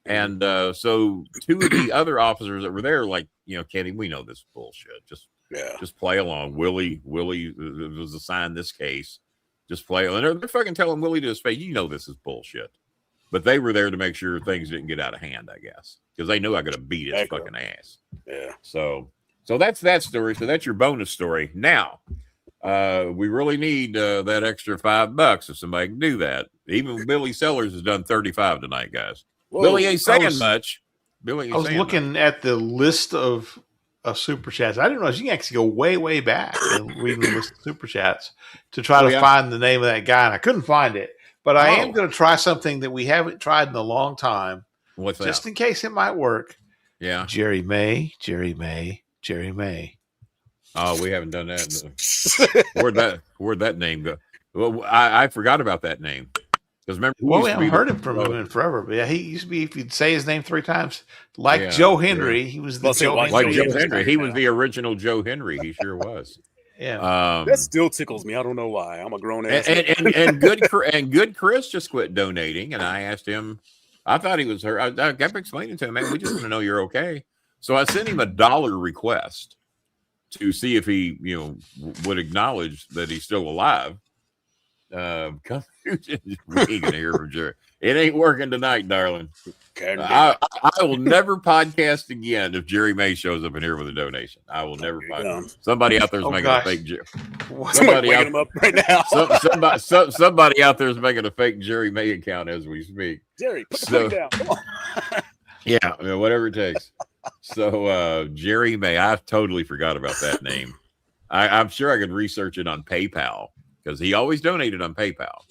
And so 2 of the other officers that were there, like, Kenny, we know this bullshit. Just play along. Willie was assigned this case. Just play. And they're fucking telling Willie to his face, this is bullshit. But they were there to make sure things didn't get out of hand, I guess, because they knew I could have beat his fucking ass. Yeah. So that's that story. So that's your bonus story. Now, we really need that extra $5 if somebody can do that. Even Billy Sellers has done 35 tonight, guys. Whoa, Billy ain't saying much. I was looking at the list of super chats. I didn't realize you can actually go way, way back and read the list of super chats to try to find the name of that guy, and I couldn't find it. But I am going to try something that we haven't tried in a long time. What's that? Just in case it might work. Yeah. Jerry May, Jerry May, Jerry May. Oh, we haven't done that. Where'd that name go? Well, I forgot about that name. Because remember, we haven't heard him from him in forever. But yeah, he used to be, if you'd say his name 3 times, like Joe Henry, he was the Joe Henry. Like Joe Henry. He was the original Joe Henry. He sure was. Yeah. That still tickles me. I don't know why. I'm a grown ass. And good Chris just quit donating. And I asked him, I thought he was hurt. I kept explaining to him, man, we just want to know you're okay. So I sent him $1 request to see if he, would acknowledge that he's still alive. Come here from Jerry. It ain't working tonight, darling. I will never podcast again if Jerry May shows up in here with a donation. I will never podcast. Somebody out there is making a fake Jerry. Somebody out him up right now. Somebody out there is making a fake Jerry May account as we speak. Jerry, put it down. Come on. Yeah, whatever it takes. So Jerry May, I totally forgot about that name. I'm sure I could research it on PayPal because he always donated on PayPal.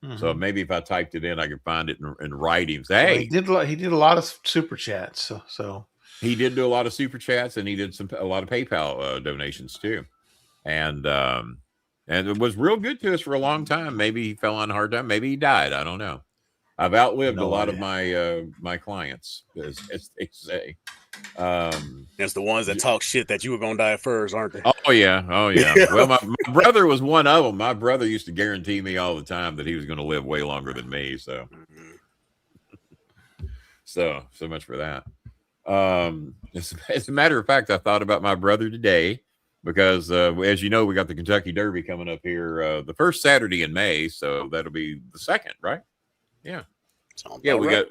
Mm-hmm. So maybe if I typed it in, I could find it in writing. Say, hey, he did a lot of super chats. So he did do a lot of super chats, and he did a lot of PayPal donations too, and it was real good to us for a long time. Maybe he fell on a hard time. Maybe he died. I don't know. I've outlived a lot of my clients, as they say. It's the ones that talk shit that you were gonna die first, aren't they? Oh yeah. Well, my brother was one of them. My brother used to guarantee me all the time that he was going to live way longer than me. So much for that. As a matter of fact, I thought about my brother today because, as you know, we got the Kentucky Derby coming up here the first Saturday in May, so that'll be the 2nd, right? Yeah. Yeah, we got.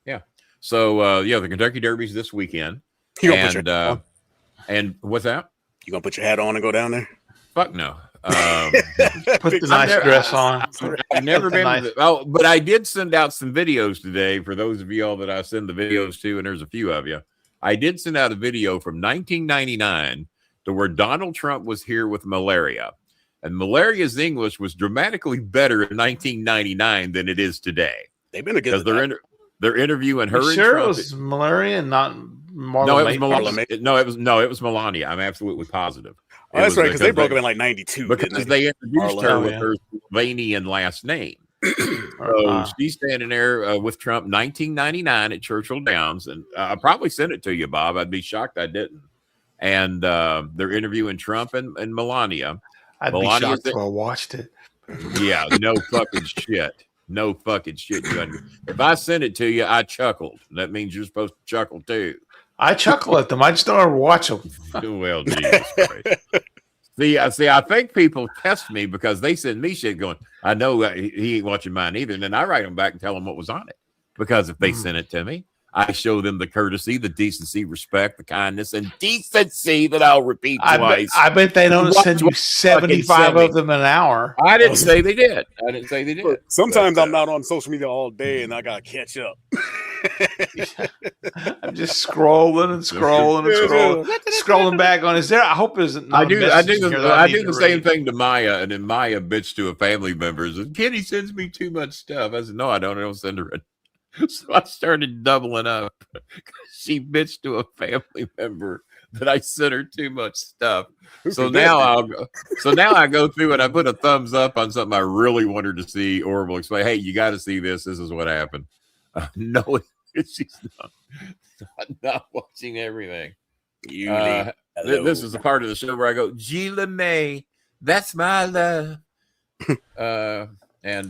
Yeah. So the Kentucky Derby's this weekend. And what's that? You gonna put your hat on and go down there? Fuck no. Put the nice dress on. I've never been. But I did send out some videos today for those of y'all that I send the videos to, and there's a few of you. I did send out a video from 1999 to where Donald Trump was here with malaria, and malaria's English was dramatically better in 1999 than it is today. They've been together. They're interviewing her. Sure, it was malaria and not Marla. No, it was Melania. It was Melania. I'm absolutely positive. Oh, that's right, because they broke up in like 92. Because they introduced her with her Slovenian last name. So she's standing there with Trump 1999 at Churchill Downs. And I probably sent it to you, Bob. I'd be shocked I didn't. And they're interviewing Trump and Melania. I'd be shocked if I watched it. Yeah, no fucking shit. No fucking shit. If I send it to you, I chuckled. That means you're supposed to chuckle too. I chuckle at them. I just don't ever watch them. Well, Jesus Christ. See, I think people test me because they send me shit going, I know he ain't watching mine either. And then I write them back and tell them what was on it. Because if they send it to me, I show them the courtesy, the decency, respect, the kindness, and decency that I'll repeat twice. I bet they don't send you 75 of them an hour. I didn't say they did. Sometimes I'm not on social media all day and I got to catch up. I'm just scrolling back on. Is there? I hope isn't. I do the same thing to Maya, and then Maya bitch to a family members. And Kenny sends me too much stuff. I said, no, I don't send her it. So I started doubling up. She bitched to a family member that I sent her too much stuff. So now I go through and I put a thumbs up on something I really want her to see, or will explain, hey, you got to see this. This is what happened. No, she's not watching everything. This is the part of the show where I go, Gila May, that's my love. And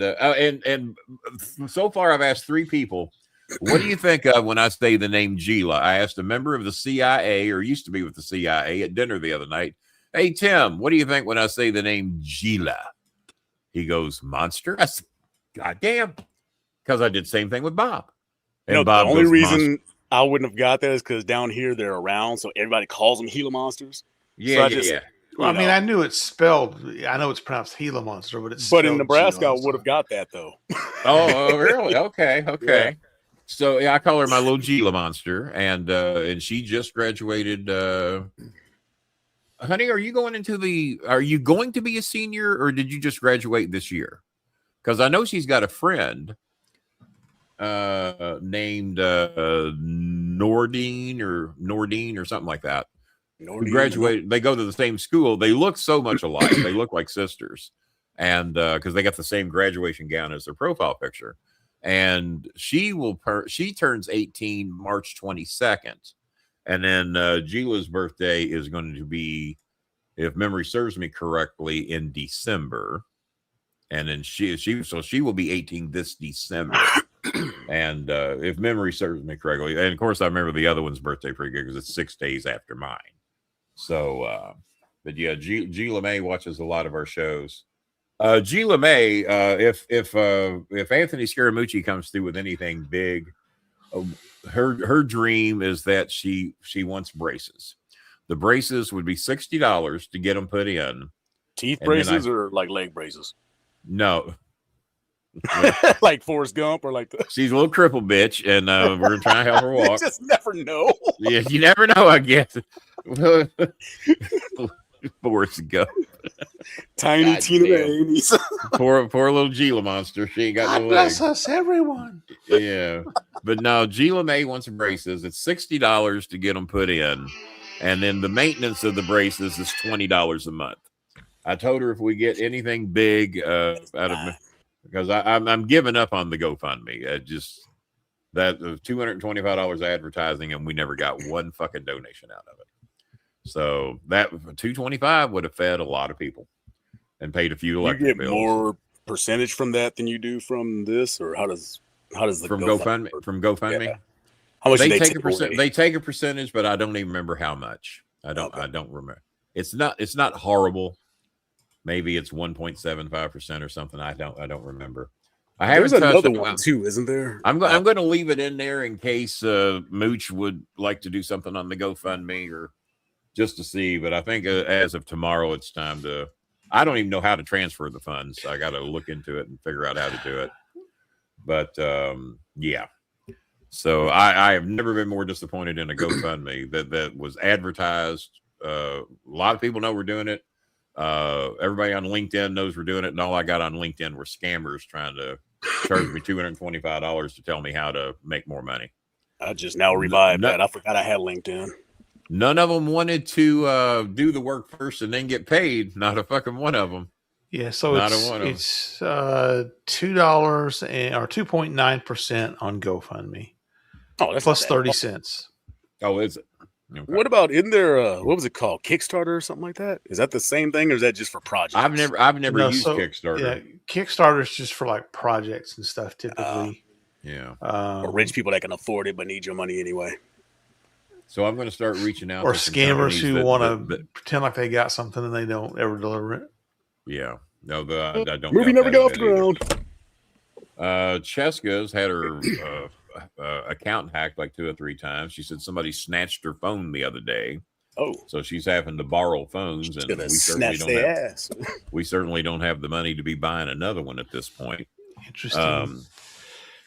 so far I've asked 3 people, what do you think of when I say the name Gila? I asked a member of the CIA, or used to be with the CIA, at dinner the other night. Hey, Tim, what do you think when I say the name Gila? He goes, monster. I said, God damn. Because I did the same thing with Bob. And Bob, the only reason I wouldn't have got that is because down here they're around, so everybody calls them Gila monsters. Yeah, so Well, I mean, I knew it's spelled. I know it's pronounced Gila monster, but it's. But in Nebraska, I would have got that though. Oh, really? Okay. Yeah. So yeah, I call her my little Gila monster, and she just graduated. Honey, are you going to be a senior, or did you just graduate this year? because I know she's got a friend named Nordine or something like that. Who graduated. They go to the same school. They look so much alike. They look like sisters, and because they got the same graduation gown as their profile picture. And she turns 18 March 22nd, and then Gila's birthday is going to be, if memory serves me correctly, in December, and then she will be 18 this December. And if memory serves me correctly, and of course I remember the other one's birthday pretty good because it's 6 days after mine. So, but yeah, Gila May watches a lot of our shows. Gila May, if Anthony Scaramucci comes through with anything big, her dream is that she wants braces. The braces would be $60 to get them put in. Teeth braces or like leg braces? No. Like Forrest Gump or like the... She's a little crippled bitch, and we're trying to help her walk. You just never know. Yeah, you never know, I guess. Forrest Gump. Tiny Tina May. Poor little Gila monster. She ain't got no legs. Bless us, everyone. Yeah. But no, Gila May wants braces. It's $60 to get them put in. And then the maintenance of the braces is $20 a month. I told her if we get anything big out of... Because I'm giving up on the GoFundMe. Just that $225 advertising, and we never got one fucking donation out of it. So that $225 would have fed a lot of people and paid a few electric bills. You get more percentage from that than you do from this, or how does the GoFundMe work? From GoFundMe? Yeah. How much they take a percent? They take a percentage, but I don't even remember how much. I don't remember. It's not horrible. Maybe it's 1.75% or something. I don't remember. There's another one too, isn't there? I'm going to leave it in there in case Mooch would like to do something on the GoFundMe or just to see. But I think as of tomorrow, it's time to. I don't even know how to transfer the funds. I got to look into it and figure out how to do it. But yeah. So I have never been more disappointed in a GoFundMe that was advertised. A lot of people know we're doing it. Everybody on LinkedIn knows we're doing it, and all I got on LinkedIn were scammers trying to charge me $225 to tell me how to make more money. I just now revived that. I forgot I had LinkedIn. None of them wanted to do the work first and then get paid. Not a fucking one of them. Yeah, so it's $2 or 2.9% on GoFundMe. Oh, that's plus 30 cents. Oh, is it? Okay. What about in there? What was it called? Kickstarter or something like that? Is that the same thing, or is that just for projects? I've never used Kickstarter. Yeah, Kickstarter is just for like projects and stuff typically. Yeah, or rich people that can afford it but need your money anyway. So I'm going to start reaching out. Or scammers who want to pretend like they got something and they don't ever deliver it. Yeah, no, I don't. Movie never got off the ground. Cheska's had her account hacked like 2 or 3 times. She said somebody snatched her phone the other day. Oh, so she's having to borrow phones, and we certainly don't have the money to be buying another one at this point. Interesting.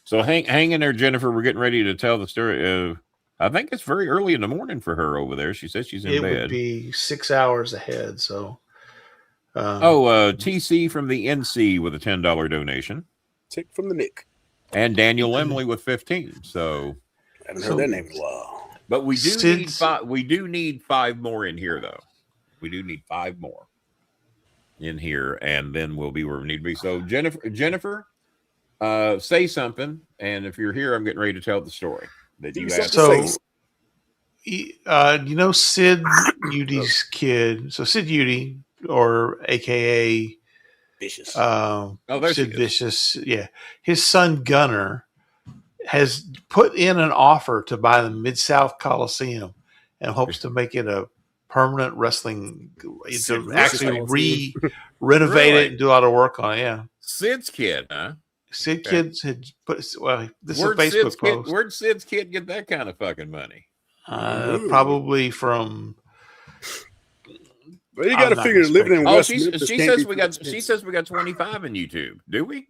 So hang in there, Jennifer. We're getting ready to tell the story. I think it's very early in the morning for her over there. She says she's in bed. It would be 6 hours ahead. So, TC from the NC with a $10 donation. Tick from the Nick. And Daniel Emily with 15. So I haven't heard that name in a while. But we do need 5. We do need 5 more in here, though. We do need 5 more in here, and then we'll be where we need to be. So Jennifer, say something, and if you're here, I'm getting ready to tell the story that you asked. So, you know Sid Udy's kid. So Sid Udy, or AKA Vicious. Sid Vicious. Yeah. His son Gunner has put in an offer to buy the Mid-South Coliseum and hopes to make it a permanent wrestling, to actually renovate it and do a lot of work on it. Yeah. Sid's kid, huh? Sid kids had put, well, this is a Facebook post. Where'd Sid's kid get that kind of fucking money? Probably from. Well, you got to figure living in West Memphis. She says we got 25 in YouTube. Do we?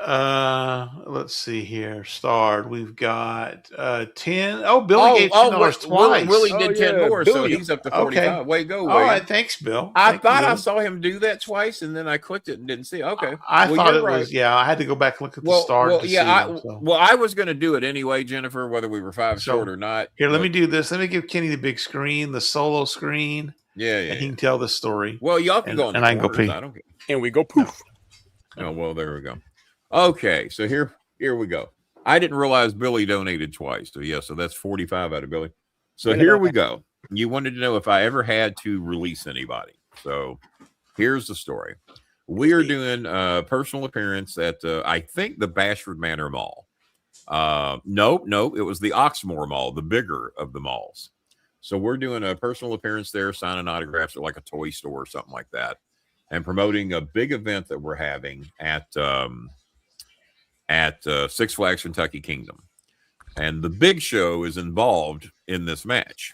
Let's see here. Starred. We've got 10. Oh, Billy gave $10 twice. Willie did 10 more, Billy. so he's up to Okay. 45. Way to go, All William. right, thanks, Bill. I Thank thought you. I saw him do that twice, and then I clicked it and didn't see it. Okay. I thought it right. was, I had to go back and look at the start to see them, so. Well, I was going to do it anyway, Jennifer, whether we were 5 short or not. Here, let me do this. Let me give Kenny the big screen, the solo screen. Yeah. And he can tell the story. Well, y'all can go in the I can go pee. I don't care. And we go poof. Oh, well, there we go. Okay, so here we go. I didn't realize Billy donated twice. So that's 45 out of Billy. So here we go. You wanted to know if I ever had to release anybody. So here's the story. We are doing a personal appearance at, I think, the Bashford Manor Mall. No, it was the Oxmoor Mall, the bigger of the malls. So we're doing a personal appearance there, signing autographs at like a toy store or something like that, and promoting a big event that we're having at Six Flags Kentucky Kingdom. And the Big Show is involved in this match.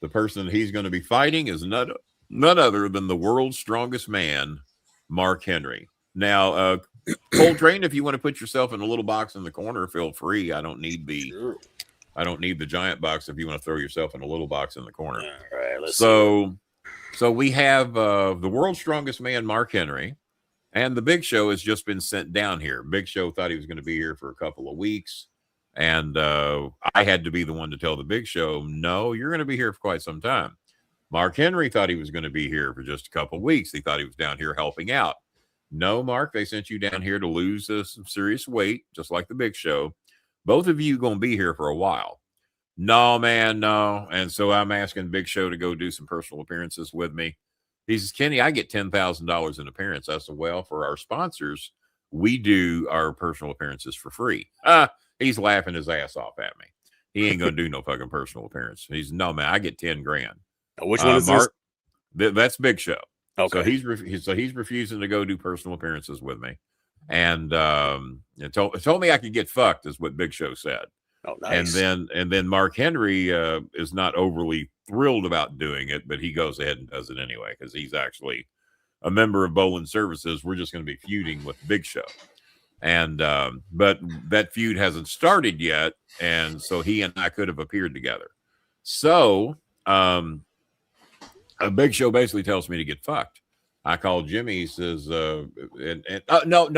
The person he's going to be fighting is none other than the world's strongest man, Mark Henry. Now, Coltrane, if you want to put yourself in a little box in the corner, feel free. I don't need the giant box if you want to throw yourself in a little box in the corner. All right, let's see. So we have the world's strongest man, Mark Henry, and the Big Show has just been sent down here. Big Show thought he was going to be here for a couple of weeks, and I had to be the one to tell the Big Show, no, you're going to be here for quite some time. Mark Henry thought he was going to be here for just a couple of weeks. He thought he was down here helping out. No, Mark, they sent you down here to lose some serious weight, just like the Big Show. Both of you going to be here for a while. No, man, no. And so I'm asking Big Show to go do some personal appearances with me. He says, Kenny, I get $10,000 in appearance. I said, well, for our sponsors, we do our personal appearances for free. He's laughing his ass off at me. He ain't going to do no fucking personal appearance. He's, no, man, I get 10 grand. Which one is Mark, this? That's Big Show. Okay. So he's refusing to go do personal appearances with me. And told me I could get fucked is what Big Show said. Oh, nice. And then Mark Henry is not overly thrilled about doing it, but he goes ahead and does it anyway because he's actually a member of Bolin Services. We're just going to be feuding with Big Show, and but that feud hasn't started yet, and so he and I could have appeared together. So a Big Show basically tells me to get fucked. I called Jimmy. He says, no,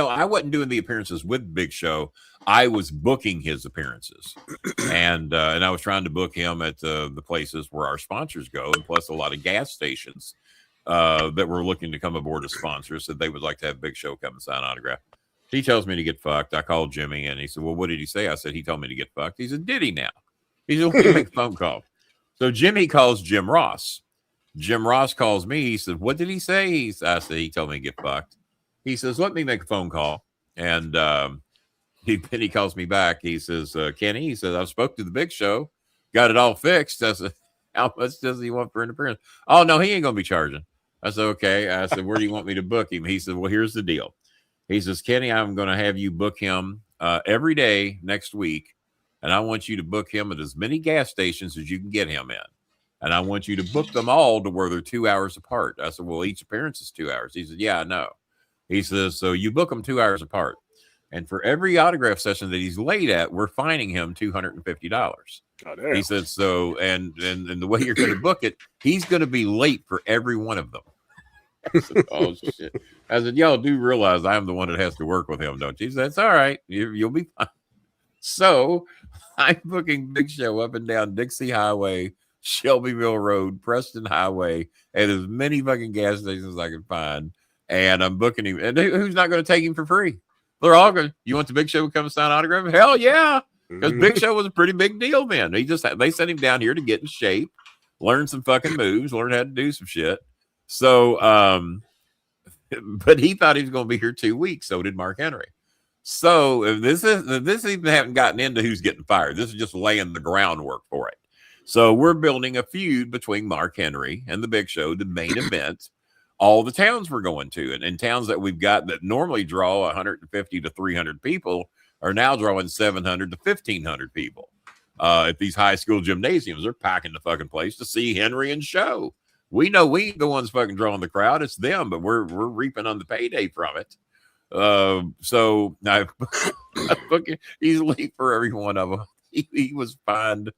I wasn't doing the appearances with Big Show. I was booking his appearances, and I was trying to book him at the places where our sponsors go, and plus a lot of gas stations that were looking to come aboard as sponsors. Said they would like to have Big Show come and sign autograph. He tells me to get fucked. I called Jimmy, and he said, well, what did he say? I said, he told me to get fucked. He said, did he now? He said, well, make a phone call. So Jimmy calls Jim Ross. Jim Ross calls me. He said, what did he say? I said, he told me to get fucked. He says, let me make a phone call. And he calls me back. He says, Kenny, he says, I spoke to the Big Show, got it all fixed. I said, how much does he want for an appearance? Oh, no, he ain't going to be charging. I said, okay. I said, where do you want me to book him? He said, well, here's the deal. He says, Kenny, I'm going to have you book him every day next week. And I want you to book him at as many gas stations as you can get him in. And I want you to book them all to where they're 2 hours apart. I said, well, each appearance is 2 hours. He said, yeah, I know. He says, so you book them 2 hours apart. And for every autograph session that he's late at, we're fining him $250. Oh, he said, so, and the way you're going to book it, he's going to be late for every one of them. I said, oh, shit. I said, y'all do realize I'm the one that has to work with him, don't you? He said, that's all right. You'll be fine. So I'm booking Big Show up and down Dixie Highway, Shelbyville Road, Preston Highway, at as many fucking gas stations as I can find. And I'm booking him. And who's not going to take him for free? They're all going, you want the Big Show to come and sign autograph? Hell yeah. Because Big Show was a pretty big deal, man. They sent him down here to get in shape, learn some fucking moves, learn how to do some shit. So, but he thought he was going to be here 2 weeks. So did Mark Henry. So this even haven't gotten into who's getting fired. This is just laying the groundwork for it. So we're building a feud between Mark Henry and the Big Show, the main event. All the towns we're going to, and towns that we've got that normally draw 150 to 300 people are now drawing 700 to 1,500 people. At these high school gymnasiums, they're packing the fucking place to see Henry and Show. We know we ain't the ones fucking drawing the crowd; it's them, but we're reaping on the payday from it. So I book easily for every one of them. He was fined,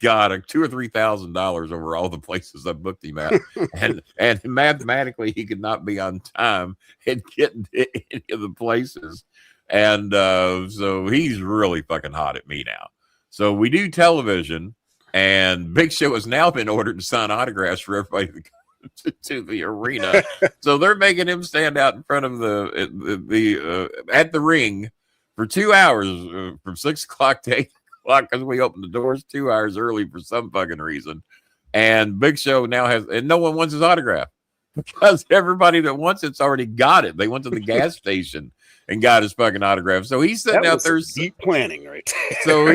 God, $2,000 or $3,000 over all the places I booked him at, and mathematically he could not be on time and get into any of the places, and so he's really fucking hot at me now. So we do television, and Big Show has now been ordered to sign autographs for everybody to the arena. So they're making him stand out in front of the at the ring for 2 hours from 6 o'clock to 8 o'clock because we opened the doors 2 hours early for some fucking reason. And Big Show now has, and no one wants his autograph because everybody that wants it's already got it. They went to the gas station and got his fucking autograph. So he's sitting out there deep planning, right? so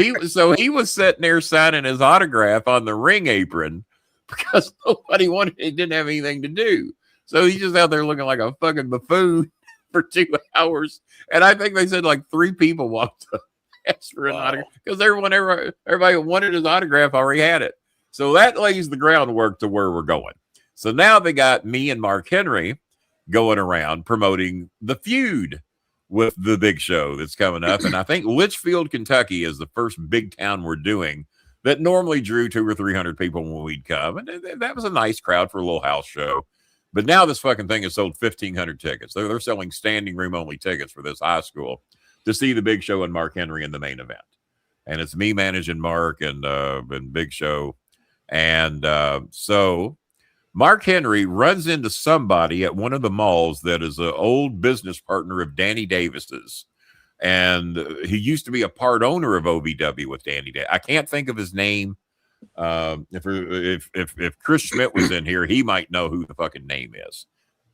he was sitting there signing his autograph on the ring apron because nobody wanted, it didn't have anything to do. So he's just out there looking like a fucking buffoon for 2 hours. And I think they said like 3 people walked up asked for an autograph because everybody wanted his autograph already had it. So that lays the groundwork to where we're going. So now they got me and Mark Henry going around promoting the feud with the Big Show that's coming up. And I think Litchfield, Kentucky is the first big town we're doing that normally drew 200 or 300 people when we'd come. And that was a nice crowd for a little house show. But now this fucking thing has sold 1,500 tickets. They're selling standing room only tickets for this high school to see the Big Show and Mark Henry in the main event. And it's me managing Mark and Big Show. And so Mark Henry runs into somebody at one of the malls that is an old business partner of Danny Davis's. And he used to be a part owner of OVW with Danny Davis. I can't think of his name. If Chris Schmidt was in here, he might know who the fucking name is.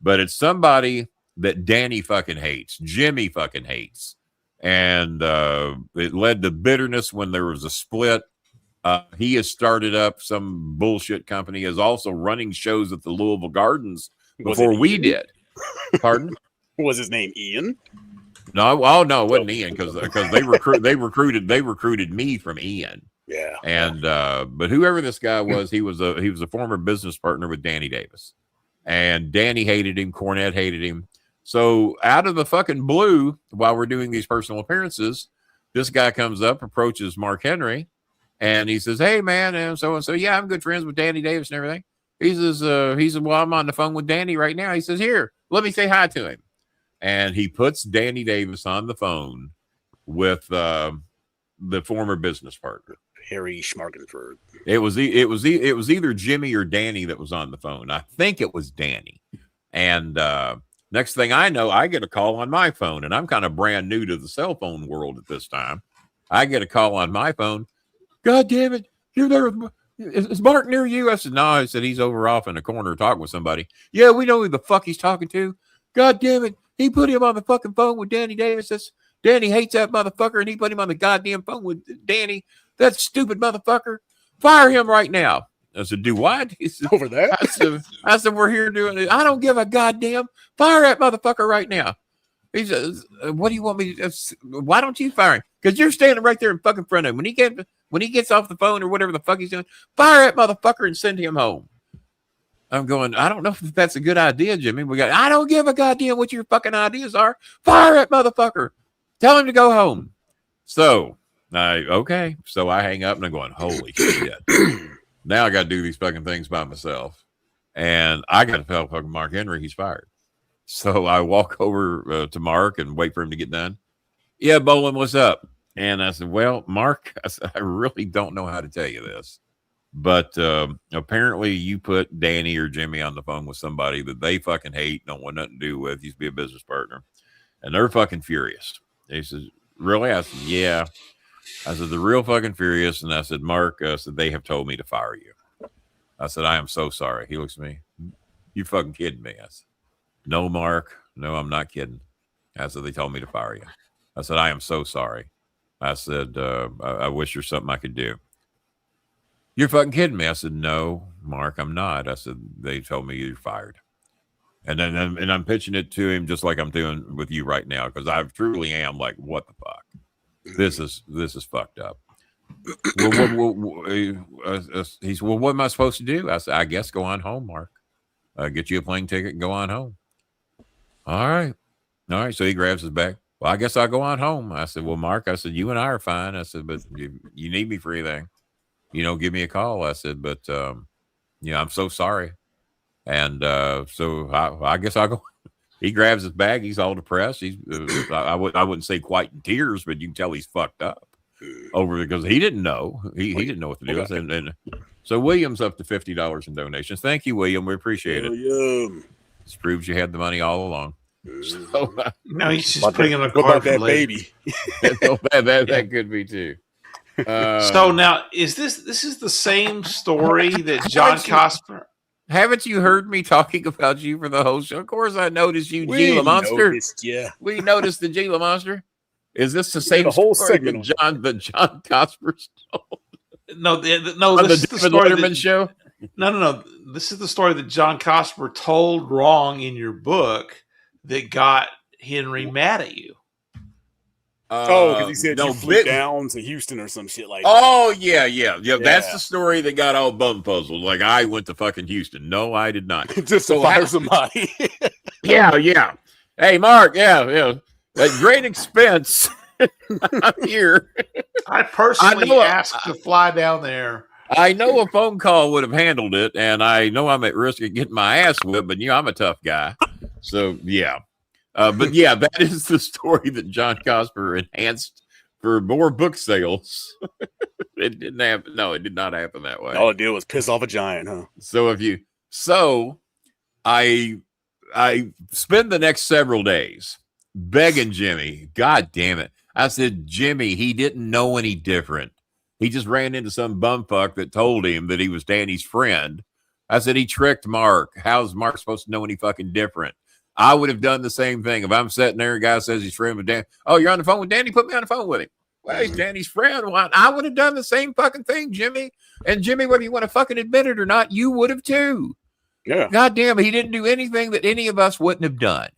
But it's somebody that Danny fucking hates. Jimmy fucking hates. And it led to bitterness when there was a split. He has started up some bullshit company, is also running shows at the Louisville Gardens before we did. Pardon? Was his name Ian? No, no, it wasn't Ian because they recruited me from Ian. Yeah. And but whoever this guy was, he was a former business partner with Danny Davis. And Danny hated him, Cornette hated him. So out of the fucking blue, while we're doing these personal appearances, this guy comes up, approaches Mark Henry, and he says, "Hey man," and so, yeah, I'm good friends with Danny Davis and everything. He says, well, I'm on the phone with Danny right now. He says, "Here, let me say hi to him." And he puts Danny Davis on the phone with the former business partner, Harry Schmargenford. It was either Jimmy or Danny that was on the phone. I think it was Danny. And next thing I know, I get a call on my phone, and I'm kind of brand new to the cell phone world at this time. I get a call on my phone. "God damn it, you're there. Is Mark near you?" I said, "No." I said, "He's over off in the corner talking with somebody." "Yeah, we know who the fuck he's talking to." "God damn it, he put him on the fucking phone with Danny Davis. Danny hates that motherfucker, and he put him on the goddamn phone with Danny. That stupid motherfucker. Fire him right now." I said, "Do what?" He said, "Over there." I said, "We're here doing it." "I don't give a goddamn. Fire that motherfucker right now." He says, "What do you want me to do? Why don't you fire him? Because you're standing right there in fucking front of him. When he gets off the phone or whatever the fuck he's doing, fire that motherfucker and send him home." I'm going, "I don't know if that's a good idea, Jimmy." I don't give a goddamn what your fucking ideas are. Fire that motherfucker. Tell him to go home. So, okay. So I hang up and I'm going, holy shit. Now I got to do these fucking things by myself. And I got to tell fucking Mark Henry he's fired. So I walk over to Mark and wait for him to get done. "Yeah, Bolin, what's up?" And I said, "Well, Mark," I said, "I really don't know how to tell you this. But apparently you put Danny or Jimmy on the phone with somebody that they fucking hate, don't want nothing to do with, used to be a business partner. And they're fucking furious." He says, "Really?" I said, "Yeah." I said, "They're real fucking furious." And I said, "Mark," I said, "they have told me to fire you." I said, "I am so sorry." He looks at me. "You fucking kidding me?" I said, "No, Mark. No, I'm not kidding." I said, "They told me to fire you." I said, "I am so sorry." I said, I wish there's something I could do." "You're fucking kidding me." I said, "No, Mark, I'm not." I said, "They told me you're fired." And then I'm pitching it to him just like I'm doing with you right now, because I truly am like, what the fuck? This is fucked up. He said, "Well, what am I supposed to do?" I said, "I guess go on home, Mark. Get you a plane ticket and go on home." "All right." All right. So he grabs his bag. Well, I guess I'll go on home. I said, well, Mark, I said, you and I are fine. I said, but you need me for anything, give me a call. I said, but, I'm so sorry. And so I guess I'll go. He grabs his bag. He's all depressed. He's I wouldn't say quite in tears, but you can tell he's fucked up over because he didn't know. He didn't know what to do. And so William's up to $50 in donations. Thank you, William. We appreciate it. This proves you had the money all along. So, no, he's just bringing a card for that baby. that could be too. So now, is this the same story that John Cosper? Haven't you heard me talking about you for the whole show? Of course, I noticed you, Gila Monster. We noticed the Gila Monster. Is this the same whole story segment that John Cosper told? No, On this the is the story Letterman show. No. This is the story that John Cosper told wrong in your book that got Henry mad at you. Because he said you flew down to Houston or some shit like that. Oh, yeah. That's the story that got all bum puzzled. Like, I went to fucking Houston. No, I did not. Just to fire somebody. Yeah. Hey, Mark, yeah. At great expense, I'm here. I personally asked to fly down there. I know a phone call would have handled it, and I know I'm at risk of getting my ass whipped, but I'm a tough guy. So, yeah. But yeah, that is the story that John Cosper enhanced for more book sales. It didn't happen. No, it did not happen that way. All it did was piss off a giant, huh? So I spend the next several days begging Jimmy. God damn it. I said, Jimmy, he didn't know any different. He just ran into some bumfuck that told him that he was Danny's friend. I said, he tricked Mark. How's Mark supposed to know any fucking different? I would have done the same thing. If I'm sitting there, a guy says he's friend with Dan. Oh, you're on the phone with Danny? Put me on the phone with him. Well, he's Danny's friend. Well, I would have done the same fucking thing, Jimmy. And Jimmy, whether you want to fucking admit it or not, you would have too. Yeah. God damn it. He didn't do anything that any of us wouldn't have done.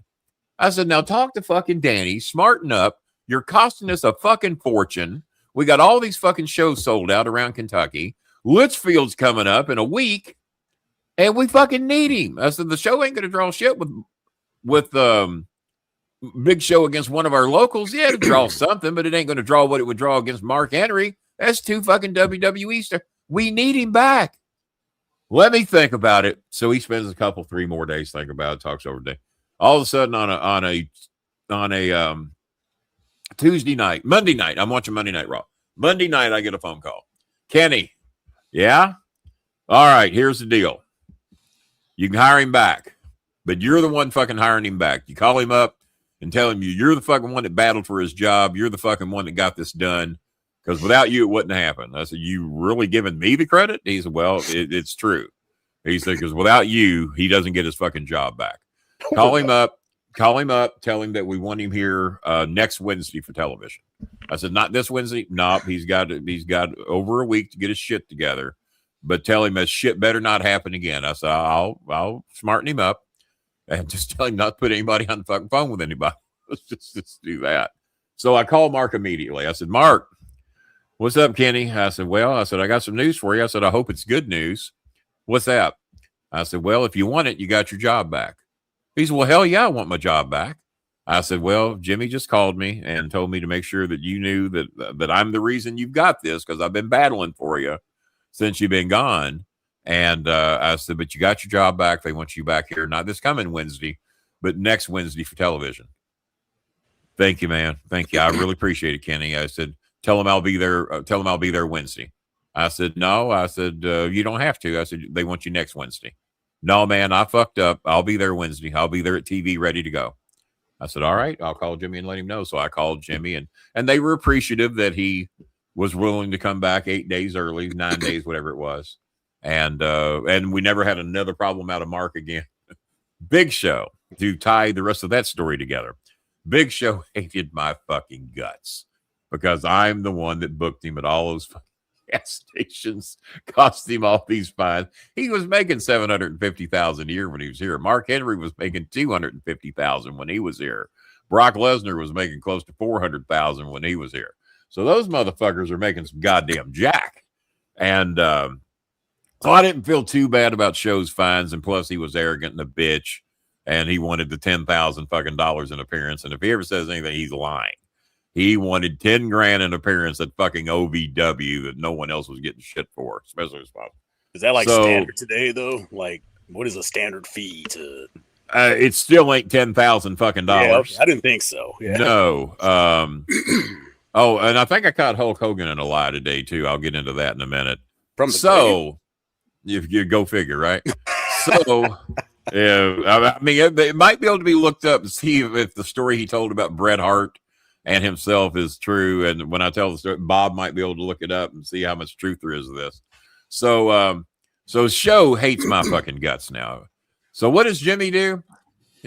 I said, now talk to fucking Danny. Smarten up. You're costing us a fucking fortune. We got all these fucking shows sold out around Kentucky. Litchfield's coming up in a week. And we fucking need him. I said, the show ain't going to draw shit with big show against one of our locals. Yeah, to draw something, but it ain't going to draw what it would draw against Mark Henry. That's two fucking WWE stars. We need him back. Let me think about it. So he spends a 3 more days thinking about it, talks over the day. All of a sudden on a Tuesday night, Monday night, I'm watching Monday Night Raw. Monday night, I get a phone call. Kenny, yeah? All right, here's the deal. You can hire him back. But you're the one fucking hiring him back. You call him up and tell him you're the fucking one that battled for his job. You're the fucking one that got this done. Because without you, it wouldn't happen. I said, you really giving me the credit? He said, well, it's true. He said, because without you, he doesn't get his fucking job back. Call him up, tell him that we want him here next Wednesday for television. I said, not this Wednesday. Nope, he's got over a week to get his shit together. But tell him that shit better not happen again. I said, I'll smarten him up. And just tell him not to put anybody on the fucking phone with anybody. Let's just do that. So I called Mark immediately. I said, Mark, what's up, Kenny? I said, I got some news for you. I said, I hope it's good news. What's that? I said, well, if you want it, you got your job back. He said, well, hell yeah, I want my job back. I said, well, Jimmy just called me and told me to make sure that you knew that I'm the reason you've got this because I've been battling for you since you've been gone. And I said, but you got your job back. They want you back here, not this coming Wednesday, but next Wednesday for television. Thank you, man. Thank you. I really appreciate it, Kenny. I said, tell him I'll be there. Tell him I'll be there Wednesday. I said, no. I said, you don't have to. I said, they want you next Wednesday. No, man, I fucked up. I'll be there Wednesday. I'll be there at TV ready to go. I said, all right, I'll call Jimmy and let him know. So I called Jimmy and they were appreciative that he was willing to come back 8 days early, 9 days, whatever it was. And we never had another problem out of Mark again. Big Show, to tie the rest of that story together. Big Show hated my fucking guts because I'm the one that booked him at all those gas stations, cost him all these fines. He was making $750,000 a year when he was here. Mark Henry was making $250,000 when he was here. Brock Lesnar was making close to $400,000 when he was here. So those motherfuckers are making some goddamn jack. And so I didn't feel too bad about Show's fines. And plus, he was arrogant and a bitch. and he wanted the $10,000 fucking dollars in appearance. And if he ever says anything, he's lying. He wanted 10 grand in appearance at fucking OVW that no one else was getting shit for, especially his sponsor. Is that like standard today though? Like, what is a standard fee to? It still ain't $10,000 fucking dollars. Yeah, I didn't think so. Yeah. No. Oh, and I think I caught Hulk Hogan in a lie today too. I'll get into that in a minute. If you go figure, right? So, yeah, I mean, it might be able to be looked up to see if the story he told about Bret Hart and himself is true. And when I tell the story, Bob might be able to look it up and see how much truth there is to this. So, Show hates my fucking guts now. So what does Jimmy do?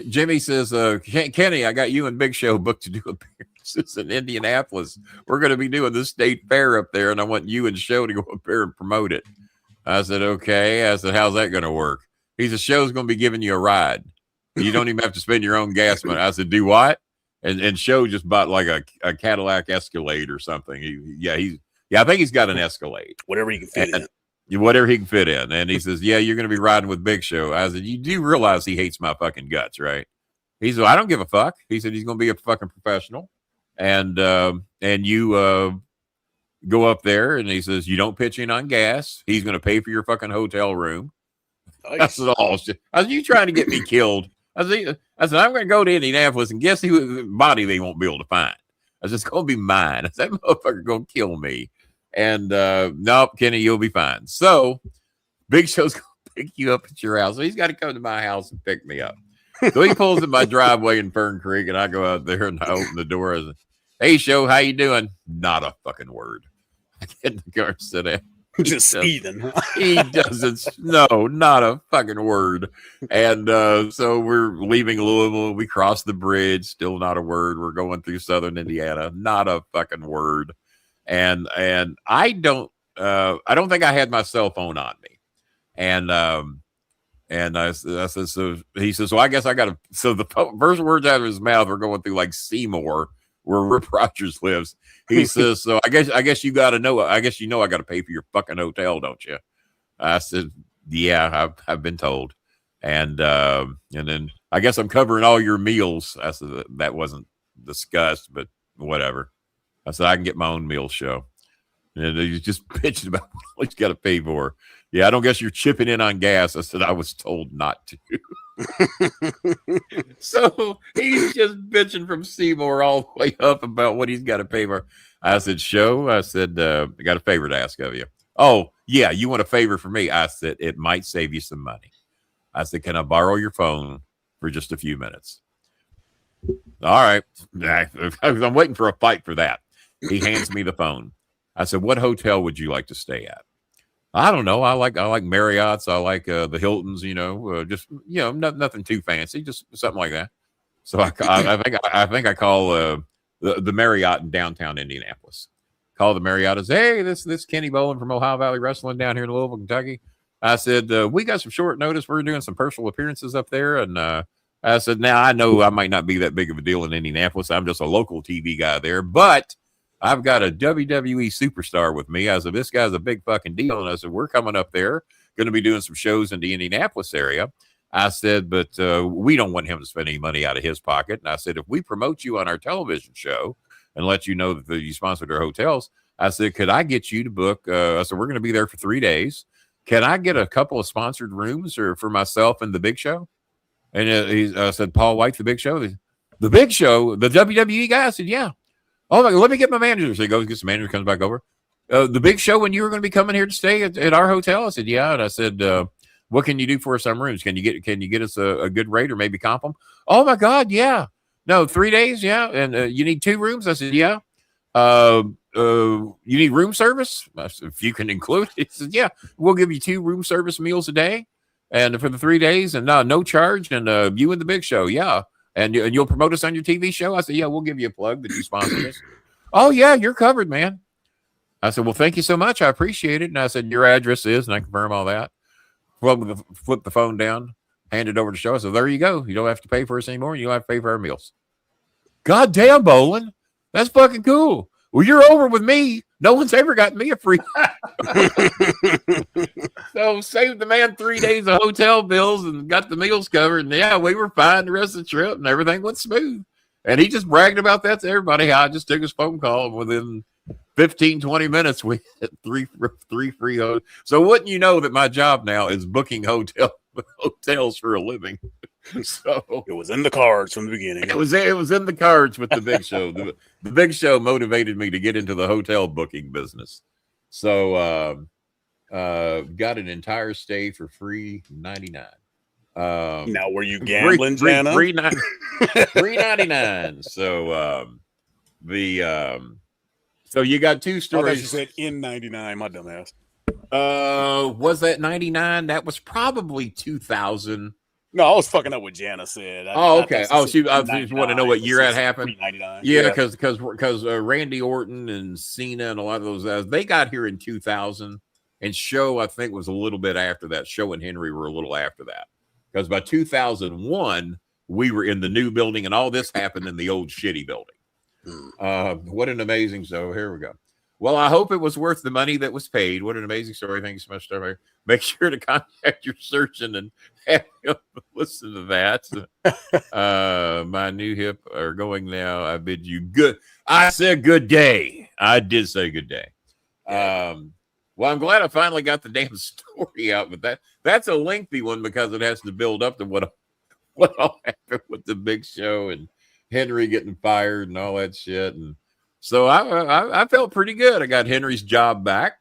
Jimmy says, Kenny, I got you and Big Show booked to do appearances in Indianapolis. We're going to be doing the state fair up there, and I want you and Show to go up there and promote it. I said, okay. I said, how's that going to work? He said, Show's going to be giving you a ride. You don't even have to spend your own gas money. I said, do what? And Show just bought like a Cadillac Escalade or something. I think he's got an Escalade. Whatever he can fit in. Whatever he can fit in. And he says, yeah, you're going to be riding with Big Show. I said, you do realize he hates my fucking guts, right? He said, I don't give a fuck. He said, he's going to be a fucking professional. And you go up there, and he says, you don't pitch in on gas. He's going to pay for your fucking hotel room. Nice. That's all shit. I said, you trying to get me killed? I said, I'm going to go to Indianapolis, and guess who body they won't be able to find? I said, it's going to be mine. I said, that motherfucker going to kill me. And nope, Kenny, you'll be fine. So Big Show's going to pick you up at your house. So he's got to come to my house and pick me up. So he pulls in my driveway in Fern Creek, and I go out there and I open the door. And hey, Show, how you doing? Not a fucking word. I get in the car and sit down. Just seething. He doesn't. No, not a fucking word. And so we're leaving Louisville. We cross the bridge. Still not a word. We're going through Southern Indiana. Not a fucking word. And I don't think I had my cell phone on me. And I said, so he says, so I guess I got to, so the first words out of his mouth are going through like Seymour, where Rip Rogers lives. He says, so I guess you got to know, I guess, you know, I got to pay for your fucking hotel, don't you? I said, yeah, I've been told. And then I guess I'm covering all your meals. I said, that wasn't discussed, but whatever. I said, I can get my own meal, Show. And he's just bitching about what he's got to pay for. Yeah, I don't guess you're chipping in on gas. I said, I was told not to. So he's just bitching from Seymour all the way up about what he's got to pay for. I said, Show, I said, I got a favor to ask of you. Oh, yeah, you want a favor from me? I said, it might save you some money. I said, can I borrow your phone for just a few minutes? All right. I'm waiting for a fight for that. He hands me the phone. I said, what hotel would you like to stay at? I don't know. I like Marriott's. I like the Hiltons, just, nothing too fancy, just something like that. So I think I call the Marriott in downtown Indianapolis. Call the Marriott and say, hey, this Kenny Bolin from Ohio Valley Wrestling down here in Louisville, Kentucky. I said, we got some short notice. We're doing some personal appearances up there. And I said, now I know I might not be that big of a deal in Indianapolis. I'm just a local TV guy there, but I've got a WWE superstar with me. I said, this guy's a big fucking deal. And I said, we're coming up there, going to be doing some shows in the Indianapolis area. I said, but we don't want him to spend any money out of his pocket. And I said, if we promote you on our television show and let you know that you sponsored our hotels, I said, could I get you to book? I said, we're going to be there for 3 days. Can I get a couple of sponsored rooms or for myself and the Big Show? And I said, Paul White, the Big Show. The Big Show, the WWE guy? I said, yeah. Oh, my God, let me get my manager. So he goes, gets the manager, comes back over. The Big Show, when you were going to be coming here to stay at our hotel? I said, yeah. And I said, what can you do for us some rooms? Can you get us a good rate or maybe comp them? Oh, my God, yeah. No, 3 days, yeah. And you need 2 rooms? I said, yeah. You need room service? I said, if you can include it. He said, yeah, we'll give you 2 room service meals a day. And for the 3 days, and no charge. And you and the Big Show, yeah. And you'll promote us on your TV show? I said, yeah, we'll give you a plug that you sponsor us. Oh, yeah, you're covered, man. I said, well, thank you so much. I appreciate it. And I said, your address is, and I confirm all that. Flip the phone down, hand it over to Show. I said, there you go. You don't have to pay for us anymore. You don't have to pay for our meals. God damn, Bolin. That's fucking cool. Well, you're over with me. No one's ever gotten me a free. So saved the man 3 days of hotel bills and got the meals covered. And yeah, we were fine the rest of the trip and everything went smooth. And he just bragged about that to everybody. How I just took his phone call and within 15, 20 minutes, we had three free hotels. So wouldn't you know that my job now is booking hotels for a living? So it was in the cards from the beginning. It was in the cards with the Big Show. The Big Show motivated me to get into the hotel booking business. So got an entire stay for free $99. Now were you gambling, Jana? $3.99. So you got two stories. I thought you said in 99, my dumb ass. Was that 99? That was probably 2000. No, I was fucking up what Jana said. Okay. I just want to know what year that happened. Yeah, because Randy Orton and Cena and a lot of those guys, they got here in 2000, and Show I think was a little bit after that. Show and Henry were a little after that, because by 2001 we were in the new building, and all this happened in the old shitty building. What an amazing show! Here we go. Well, I hope it was worth the money that was paid. What an amazing story. Thank you so much, Starmaker. Make sure to contact your surgeon and have him listen to that. My new hip are going now. I bid you good. I said good day. I did say good day. Well, I'm glad I finally got the damn story out, but that's a lengthy one because it has to build up to what all happened with the Big Show and Henry getting fired and all that shit. And so I felt pretty good. I got Henry's job back.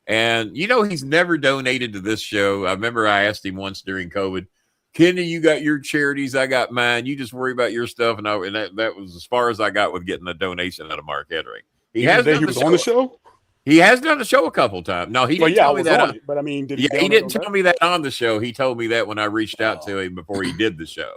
And, he's never donated to this show. I remember I asked him once during COVID, Kenny, you got your charities, I got mine. You just worry about your stuff. And that was as far as I got with getting a donation out of Mark Henry. He was on the show? He has done the show a couple of times. No, he didn't tell me that. But I mean, he didn't tell me that on the show. He told me that when I reached out to him before he did the show.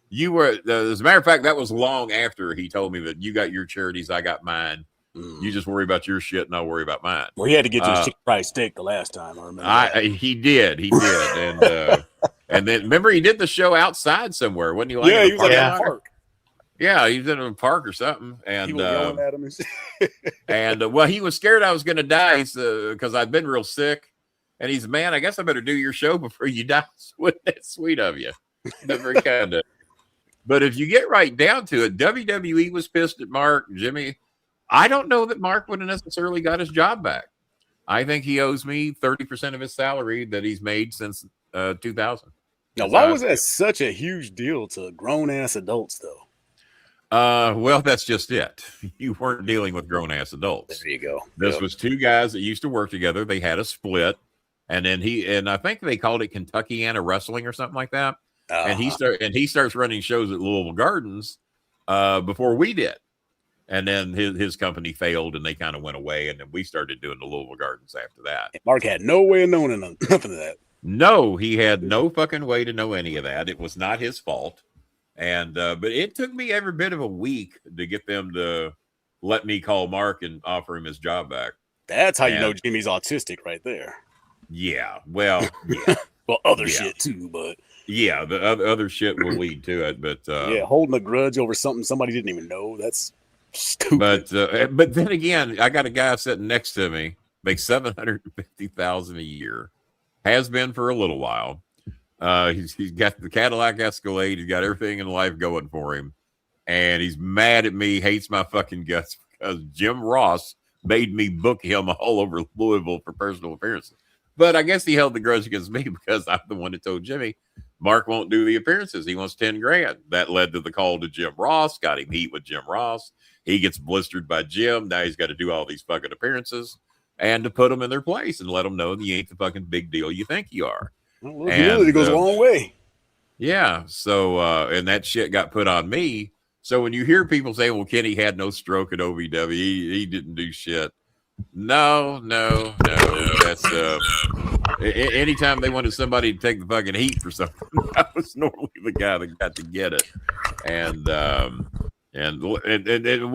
You were, as a matter of fact, that was long after he told me that you got your charities, I got mine. You just worry about your shit, and I'll worry about mine. Well, he had to get his chicken fried steak the last time. I remember. He did, and then remember he did the show outside somewhere, wasn't he? Yeah, he was in a park. Yeah, he was in a park or something, and he was yelling at him. And well, he was scared I was going to die because I'd been real sick, and he's, man, I guess I better do your show before you die. Wasn't that sweet of you? Very kind of. But if you get right down to it, WWE was pissed at Mark, Jimmy. I don't know that Mark would have necessarily got his job back. I think he owes me 30% of his salary that he's made since 2000. Now, why was that such a huge deal to grown-ass adults, though? Well, that's just it. You weren't dealing with grown-ass adults. There you go. This was two guys that used to work together. They had a split, and then I think they called it Kentuckiana Wrestling or something like that. And he starts running shows at Louisville Gardens before we did. And then his company failed and they kind of went away. And then we started doing the Louisville Gardens after that. And Mark had no way of knowing nothing of that. No, he had no fucking way to know any of that. It was not his fault. And but it took me every bit of a week to get them to let me call Mark and offer him his job back. That's how you know Jimmy's autistic right there. Yeah. Well, yeah. Well, other shit too, but yeah, the other shit will lead to it. But holding a grudge over something somebody didn't even know, that's stupid. But then again, I got a guy sitting next to me, makes $750,000 a year, has been for a little while. He's got the Cadillac Escalade, he's got everything in life going for him, and he's mad at me, hates my fucking guts because Jim Ross made me book him all over Louisville for personal appearances. But I guess he held the grudge against me because I'm the one that told Jimmy Mark won't do the appearances. He wants $10,000. That led to the call to Jim Ross, got him heat with Jim Ross. He gets blistered by Jim. Now he's got to do all these fucking appearances and to put them in their place and let them know that you ain't the fucking big deal you think you are. Well, humility goes a long way. Yeah. So, and that shit got put on me. So when you hear people say, well, Kenny had no stroke at OVW, he didn't do shit. No. That's anytime they wanted somebody to take the fucking heat for something, I was normally the guy that got to get it. And what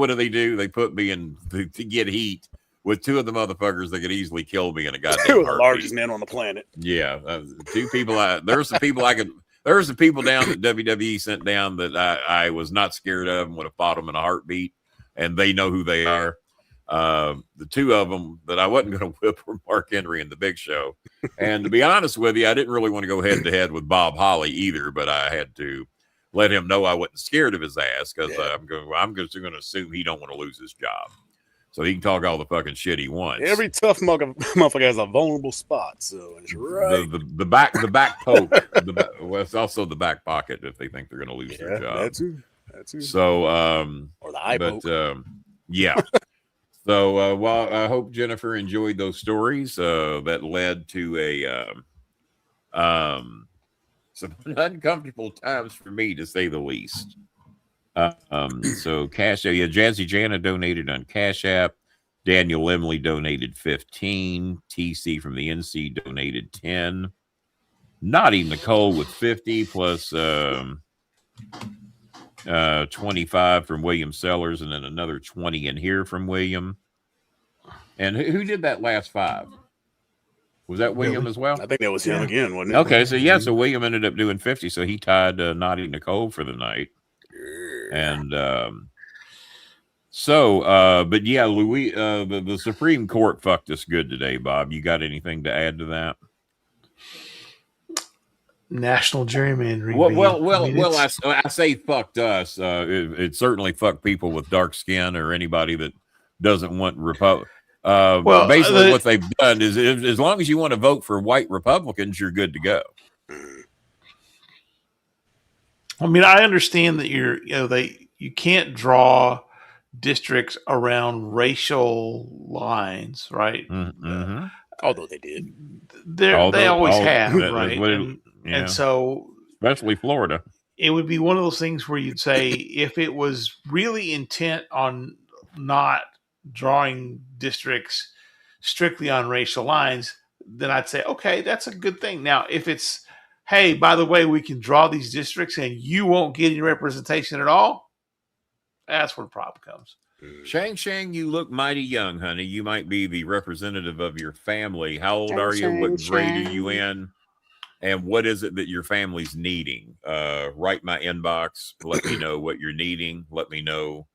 do? They put me in to get heat with two of the motherfuckers that could easily kill me in a goddamn two of the largest men on the planet. Yeah, two people. There were some people down that WWE sent down that I was not scared of and would have fought them in a heartbeat, and they know who they are. The two of them that I wasn't going to whip were Mark Henry and the Big Show. And to be honest with you, I didn't really want to go head to head with Bob Holly either, but I had to let him know I wasn't scared of his ass because I'm just going to assume he don't want to lose his job. So he can talk all the fucking shit he wants. Every tough motherfucker has a vulnerable spot. So it's right. The back poke. Well, it's also the back pocket if they think they're going to lose their job. That too. So, or the eye poke. Yeah. So, well, I hope Jennifer enjoyed those stories that led to some uncomfortable times for me, to say the least. So Cash App, Jazzy Jana donated on Cash App. Daniel Lemley donated 15. TC from the NC donated 10. Naughty Nicole with 50 plus 25 from William Sellers, and then another 20 in here from William. And who did that last 5? Was that William as well? I think that was him again, wasn't it? Okay, so so William ended up doing 50, so he tied Naughty Nicole for the night. And but yeah, Louis, the Supreme Court fucked us good today, Bob. You got anything to add to that? National gerrymandering. Well, I say fucked us. It certainly fucked people with dark skin or anybody that doesn't want basically what they've done is as long as you want to vote for white Republicans, you're good to go. I mean, I understand that you can't draw districts around racial lines, right? Mm-hmm. Although they did. They always have, right? And so, especially Florida, it would be one of those things where you'd say, if it was really intent on not drawing districts strictly on racial lines, then I'd say, okay, that's a good thing. Now, if it's, hey, by the way, we can draw these districts and you won't get any representation at all, that's where the problem comes. Shang, you look mighty young, honey. You might be the representative of your family. How old are you? What grade are you in? And what is it that your family's needing? Write my inbox. Let me know what you're needing. Let me know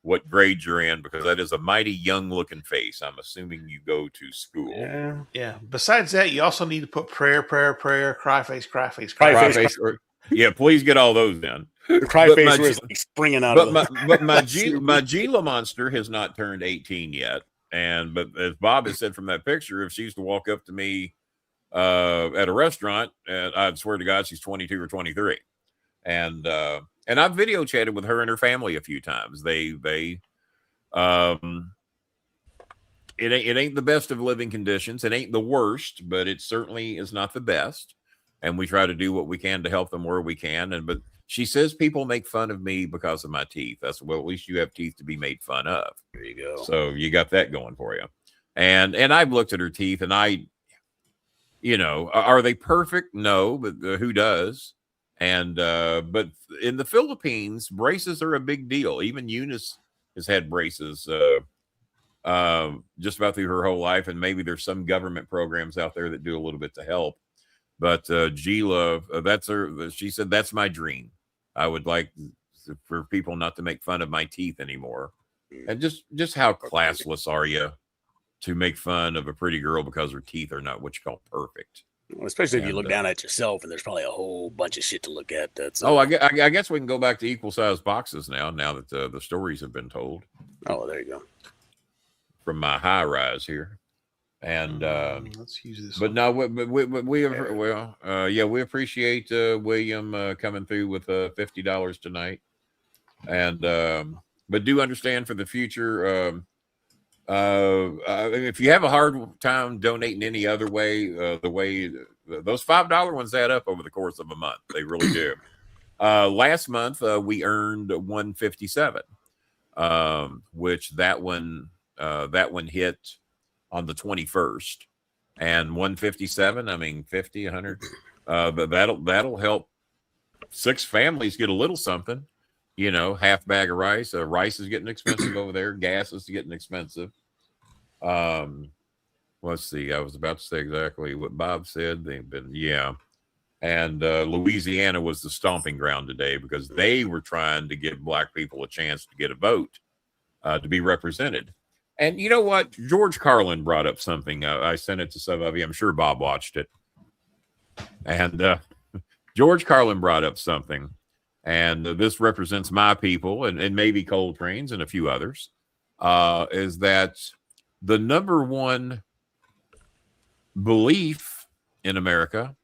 what grade you're in, because that is a mighty young looking face. I'm assuming you go to school. Yeah. Besides that, you also need to put prayer, cry face. Yeah, please get all those in. The cry face was like springing out of but my Gila monster has not turned 18 yet. But as Bob has said from that picture, if she used to walk up to me at a restaurant, I'd swear to God she's 22 or 23. And I've video chatted with her and her family a few times. It ain't the best of living conditions. It ain't the worst, but it certainly is not the best. And we try to do what we can to help them where we can. But she says people make fun of me because of my teeth. That's, well, at least you have teeth to be made fun of. There you go. So you got that going for you. And I've looked at her teeth, and are they perfect? No, but who does? And but in the Philippines, braces are a big deal. Even Eunice has had braces just about through her whole life, and maybe there's some government programs out there that do a little bit to help. But Gila, she said, that's my dream. I would like for people not to make fun of my teeth anymore. And just how classless are you to make fun of a pretty girl because her teeth are not what you call perfect? Well, especially if you look down at yourself, and there's probably a whole bunch of shit to look at. I guess we can go back to equal size boxes now that the stories have been told. Oh, there you go. From my high rise here. And let's use this. But no, we appreciate William coming through with $50 tonight, and but do understand for the future. If you have a hard time donating any other way, those $5 ones add up over the course of a month. They really do. Last month we earned $157, which that one hit on the 21st, and 157. I mean, 50, 100. But that'll help 6 families get a little something. Half bag of rice. Rice is getting expensive over there. Gas is getting expensive. Let's see. I was about to say exactly what Bob said. They've been, And Louisiana was the stomping ground today because they were trying to give black people a chance to get a vote, to be represented. And you know what? George Carlin brought up something. I sent it to some of you. I'm sure Bob watched it. And George Carlin brought up something. And this represents my people and maybe Coltrane's and a few others. Is that the number one belief in America,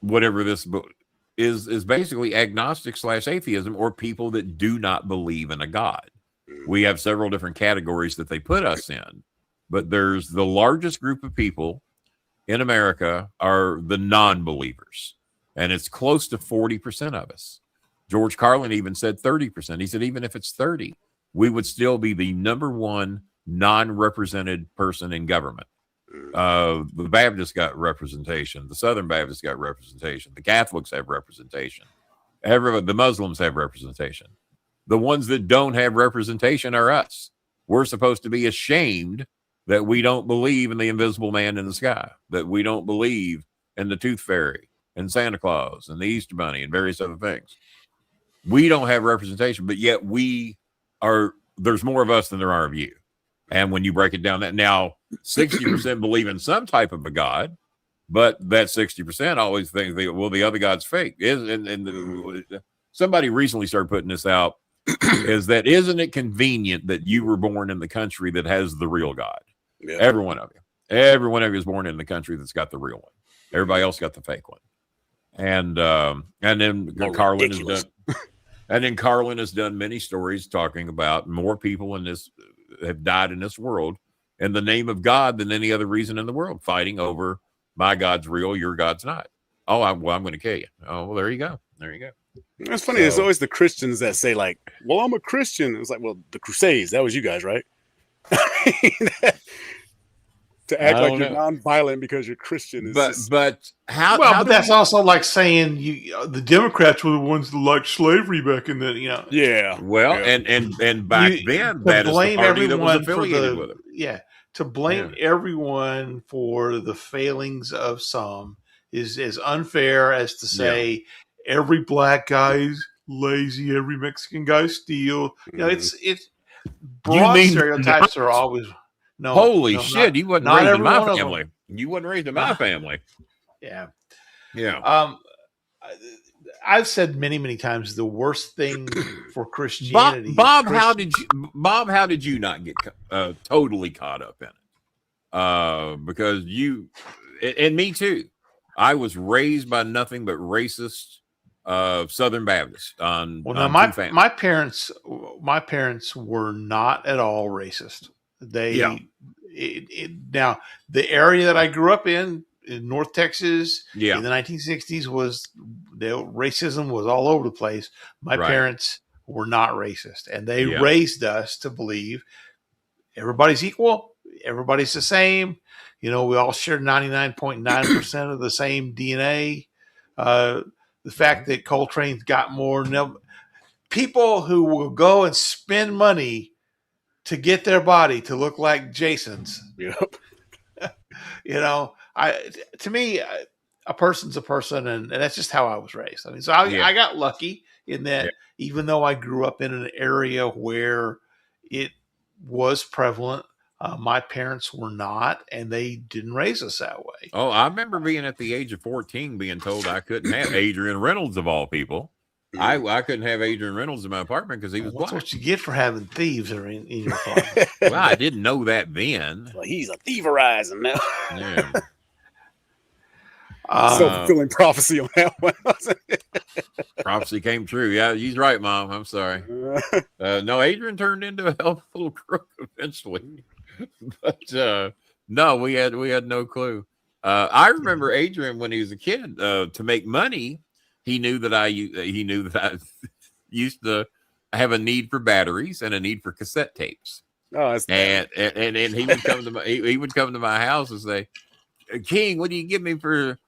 whatever this is basically agnostic / atheism, or people that do not believe in a God. We have several different categories that they put us in, but there's the largest group of people in America are the non-believers, and it's close to 40% of us. George Carlin even said 30%. He said even if it's 30, we would still be the number one non-represented person in government. The Baptists got representation. The Southern Baptists got representation. The Catholics have representation. The Muslims have representation. The ones that don't have representation are us. We're supposed to be ashamed that we don't believe in the invisible man in the sky, that we don't believe in the Tooth Fairy and Santa Claus and the Easter Bunny and various other things. We don't have representation, but yet there's more of us than there are of you. And when you break it down, that now 60% believe in some type of a God, but that 60% always think, well, the other God's fake. Somebody recently started putting this out, isn't it convenient that you were born in the country that has the real God? Yeah. Every one of you is born in the country that's got the real one. Everybody else got the fake one. And then Carlin has done, and then Carlin has done many stories talking about more people have died in this world in the name of God than any other reason in the world, fighting over my God's real, your God's not. Oh, I'm going to kill you. Oh, well, there you go. It's funny. It's always the Christians that say like, well, I'm a Christian. It's like, well, the Crusades, that was you guys, right? To act like you're non-violent because you're Christian. But that's also like saying the Democrats were the ones that liked slavery back in the, Yeah. Well, yeah. And back then, that is the party that was affiliated with it. Yeah. To blame everyone for the failings of some is as unfair as to say every black guy is lazy, every Mexican guy steals. It's broad stereotypes are always. No, holy shit! You wasn't raised in my family. You wasn't raised in my family. Yeah. I've said many times the worst thing for Christianity. Bob, how did you not get totally caught up in it? Because you and me too. I was raised by nothing but racist Southern Baptists. My parents were not at all racist. Now the area that I grew up in North Texas in the 1960s racism was all over the place. My parents were not racist, and they raised us to believe everybody's equal, everybody's the same. We all share 99.9% of the same DNA. The fact that Coltrane's got more people who will go and spend money to get their body to look like Jason's. Yep. To me, a person's a person, and that's just how I was raised. I mean, so I got lucky in that even though I grew up in an area where it was prevalent, my parents were not, and they didn't raise us that way. Oh, I remember being at the age of 14 being told I couldn't have Adrian Reynolds of all people. I couldn't have Adrian Reynolds in my apartment because he was black. That's what you get for having thieves in your apartment. Well, I didn't know that then. Well, he's a thieverizing now. Yeah. Self-fulfilling prophecy on that one. Prophecy came true. Yeah, he's right, Mom. I'm sorry. No, Adrian turned into a hell of a little crook eventually. But no, we had no clue. I remember Adrian when he was a kid. To make money, he knew that I used to have a need for batteries and a need for cassette tapes. Oh, that's and he would come to he would come to my house and say, "King, what do you give me for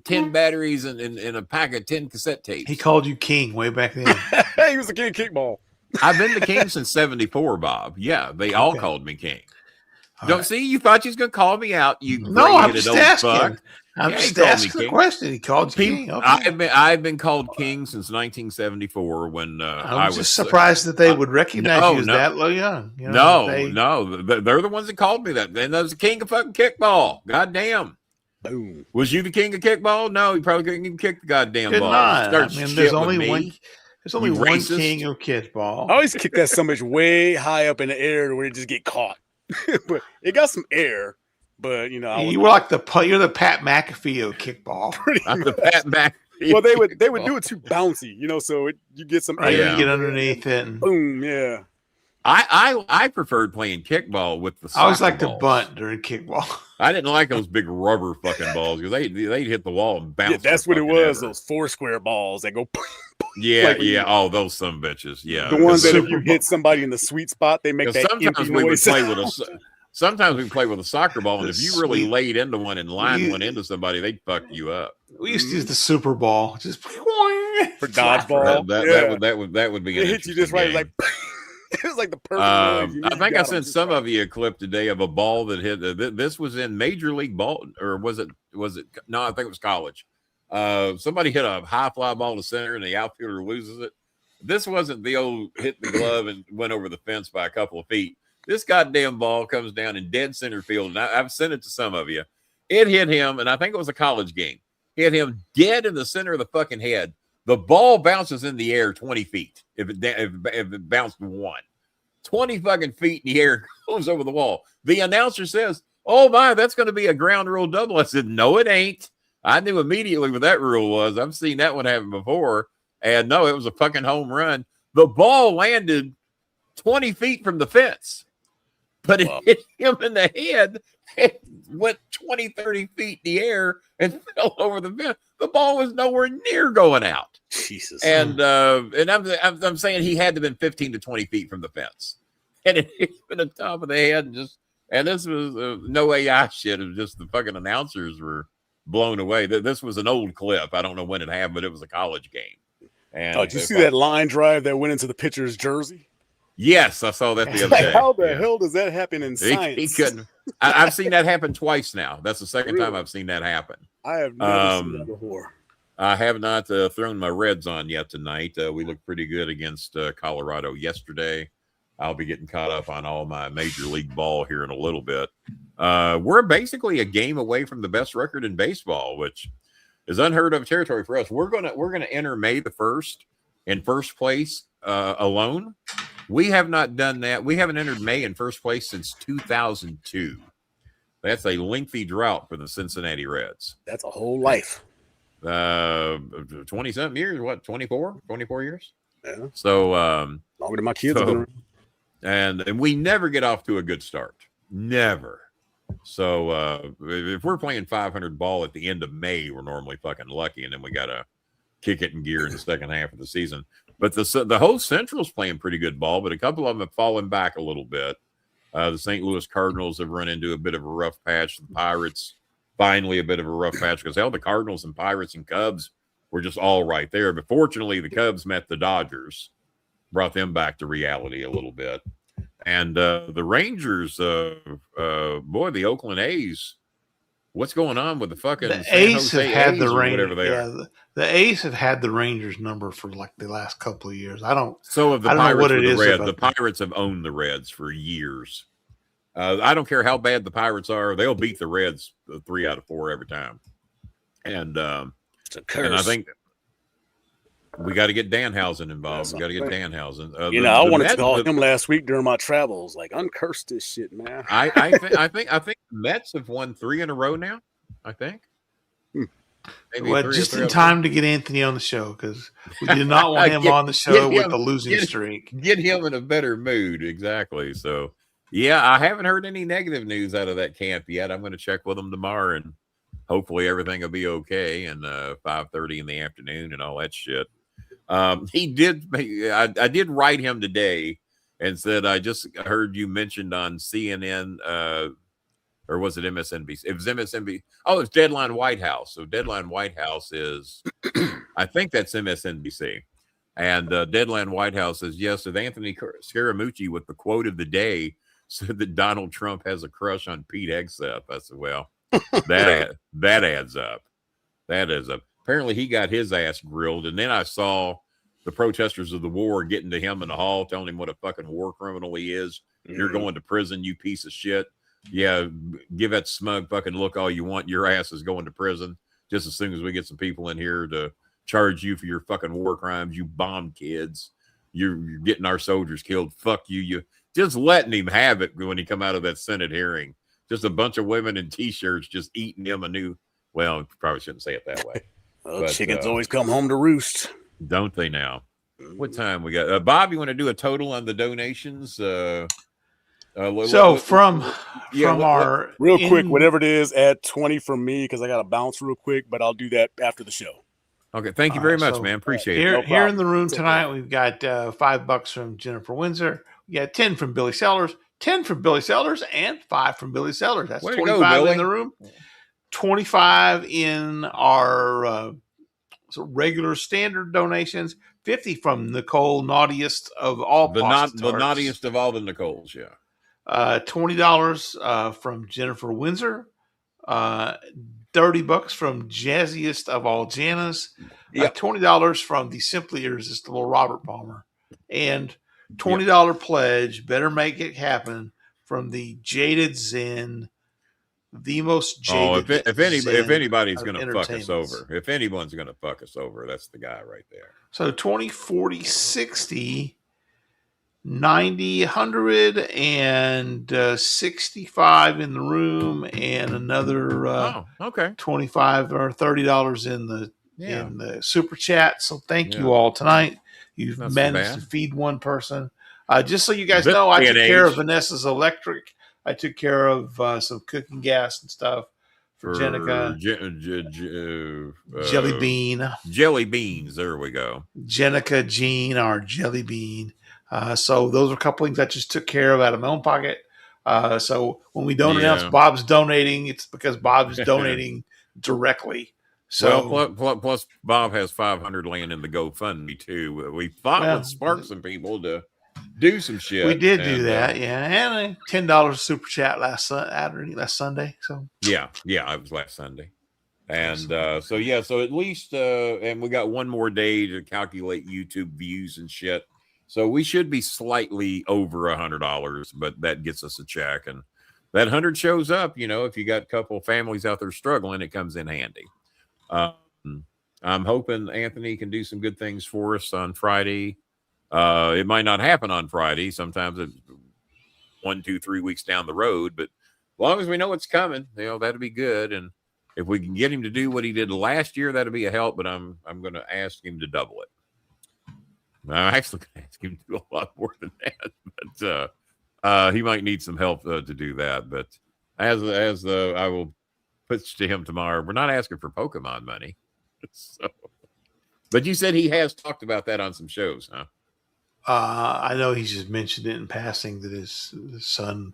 10 batteries and a pack of 10 cassette tapes?" He called you king way back then. He was the king of kickball. I've been the king since '74, Bob. Yeah, they all called me king. Don't see, you thought you was going to call me out. You no, I'm just asking. Fuck. I'm just asking the question. He called you king. Okay. I've been called king since 1974 when I was just surprised that they would recognize you as that low young. You know, they're the ones that called me that. And that was the king of fucking kickball. Goddamn. Boom. Was you the king of kickball? No, you probably couldn't even kick the goddamn ball. I mean, there's only one. There's only one king of kickball. I always kick that so much way high up in the air where it just get caught. But it got some air. But you know, you were like you're the Pat McAfee of kickball. I'm the Pat McAfee. Well, they would do it too bouncy, you know, so you get some air. You get underneath it. And boom, yeah. I preferred playing kickball with the soccer I always like to balls. bunt during kickball. I didn't like those big rubber fucking balls because they'd hit the wall and bounce. Yeah, that's what it was. Those 4-square balls that go. Yeah. Oh, those some bitches. Yeah, the ones that if you hit somebody in the sweet spot, they make that. Sometimes we would play with a. Sometimes we play with a soccer ball, and if you really laid into one and lined one into somebody, they'd fuck you up. We used to use the Super Ball, just for dodgeball. That would be. It hit you just right, like it was like the perfect. I think I sent some of you a clip today of a ball that hit. This was in Major League Ball, or was it? No, I think it was college. Somebody hit a high fly ball to center, and the outfielder loses it. This wasn't the old hit the glove and went over the fence by a couple of feet. This goddamn ball comes down in dead center field, and I've sent it to some of you. It hit him, and I think it was a college game. Hit him dead in the center of the fucking head. The ball bounces in the air 20 feet if it bounced one. 20 fucking feet in the air, goes over the wall. The announcer says, "Oh my, that's going to be a ground rule double." I said, "No, it ain't." I knew immediately what that rule was. I've seen that one happen before. And no, it was a fucking home run. The ball landed 20 feet from the fence. But it hit him in the head and went 20, 30 feet in the air and fell over the fence. The ball was nowhere near going out. Jesus. And I'm saying he had to have been 15 to 20 feet from the fence. And it hit him in the top of the head. And this was no AI shit. It was just the fucking announcers were blown away. This was an old clip. I don't know when it happened, but it was a college game. And did you see that line drive that went into the pitcher's jersey? Yes, I saw that the other day. How the hell does that happen in science? He couldn't. I've seen that happen twice now. That's the second time I've seen that happen. I have never seen that before. I have not thrown my Reds on yet tonight. We looked pretty good against Colorado yesterday. I'll be getting caught up on all my Major League ball here in a little bit. We're basically a game away from the best record in baseball, which is unheard of territory for us. We're gonna enter May the 1st in first place alone. We have not done that. We haven't entered May in first place since 2002. That's a lengthy drought for the Cincinnati Reds. That's a whole life. 20-something years. What, 24 years? Yeah. So longer than my kids have been around. And we never get off to a good start. Never. So if we're playing 500 ball at the end of May, we're normally fucking lucky, and then we got to kick it in gear in the second half of the season. But the whole Central's playing pretty good ball, but a couple of them have fallen back a little bit. The St. Louis Cardinals have run into a bit of a rough patch. The Pirates, finally a bit of a rough patch, because the Cardinals and Pirates and Cubs were just all right there. But fortunately, the Cubs met the Dodgers, brought them back to reality a little bit. And the Rangers, boy, the Oakland A's, what's going on with the fucking the A's have had the whatever they are? The A's have had the Rangers number for like the last couple of years. So have the Pirates with the Reds. The Pirates have owned the Reds for years. I don't care how bad the Pirates are; they'll beat the Reds 3 out of 4 every time. And it's a curse. And I think we got to get Danhausen involved. We got to get Danhausen. I wanted to call him last week during my travels. Like, uncurse this shit, man. I think the Mets have won 3 in a row now. I think. Well, just in time to get Anthony on the show, because we did not want him on the show with the losing streak. Get him in a better mood, exactly. So, yeah, I haven't heard any negative news out of that camp yet. I'm going to check with him tomorrow, and hopefully everything will be okay. And 5:30 in the afternoon and all that shit. He did. I did write him today and said, I just heard you mentioned on CNN. Or was it MSNBC? It was MSNBC. Oh, it's Deadline White House. So Deadline White House is, I think that's MSNBC. And Deadline White House says, yes, with Anthony Scaramucci with the quote of the day, said that Donald Trump has a crush on Pete Hegseth. I said, well, that adds up. That is up. Apparently, he got his ass grilled, and then I saw the protesters of the war getting to him in the hall, telling him what a fucking war criminal he is. You're going to prison, you piece of shit. Yeah, give that smug fucking look all you want. Your ass is going to prison just as soon as we get some people in here to charge you for your fucking war crimes. You bombed kids. You're getting our soldiers killed. Fuck you. You just letting him have it when he come out of that Senate hearing. Just a bunch of women in T-shirts just eating him a new. Well, probably shouldn't say it that way. Well, chickens always come home to roost, don't they? Now, what time we got? Bob, you want to do a total on the donations? From our real quick, whatever it is, add 20 from me because I got to bounce real quick, but I'll do that after the show. Okay, thank you very much, man. Appreciate it. Here in the room tonight, we've got $5 from Jennifer Windsor. We got 10 from Billy Sellers, 10 from Billy Sellers, and 5 from Billy Sellers. That's 25 in the room. 25 in our regular standard donations. 50 from Nicole, naughtiest of all the naughtiest of all the Nicoles. Yeah. $20 from Jennifer Windsor. $30 from jazziest of all Janas. $20 from the Simply Irresistible Robert Palmer, and $20 pledge. Better make it happen from the Jaded Zen. The most jaded. If anybody's going to fuck us over, if anyone's going to fuck us over, that's the guy right there. So 20, 40, 60, 90, 100, and 65 in the room, and another 25 or $30 in the super chat. So thank you all tonight. You've managed to feed one person. Just so you guys know, I took care of Vanessa's electric. I took care of some cooking gas and stuff for Jenica. Jelly Bean. Jelly beans. There we go. Jenica Jean, our Jelly Bean. So those are a couple things I just took care of out of my own pocket. So when we don't announce Bob's donating, it's because Bob is donating directly. So plus Bob has 500 laying in the GoFundMe too. We thought would spark some people to do some shit. We did do that, and a $10 super chat last Sunday. So it was last Sunday, and so at least and we got one more day to calculate YouTube views and shit. So we should be slightly over $100, but that gets us a check, and that 100 shows up. You know, if you got a couple of families out there struggling, it comes in handy. I'm hoping Anthony can do some good things for us on Friday. It might not happen on Friday. Sometimes it's 1, 2, 3 weeks down the road, but as long as we know it's coming, that'd be good. And if we can get him to do what he did last year, that'd be a help. But I'm going to ask him to double it. I'm actually going to ask him to do a lot more than that, but he might need some help to do that. But as I will pitch to him tomorrow, we're not asking for Pokemon money. So, but you said he has talked about that on some shows, huh? I know he's just mentioned it in passing that his son,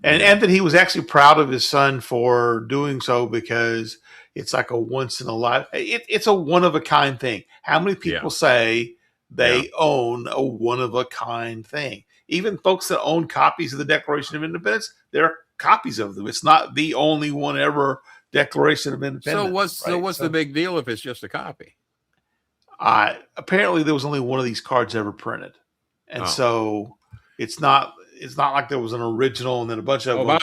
and that he was actually proud of his son for doing so because it's like a once in a life. It's a one of a kind thing. How many people say they own a one of a kind thing? Even folks that own copies of the Declaration of Independence, there are copies of them. It's not the only one ever Declaration of Independence. So what's the big deal if it's just a copy? Apparently there was only one of these cards ever printed. And so it's not like there was an original and then a bunch of them. By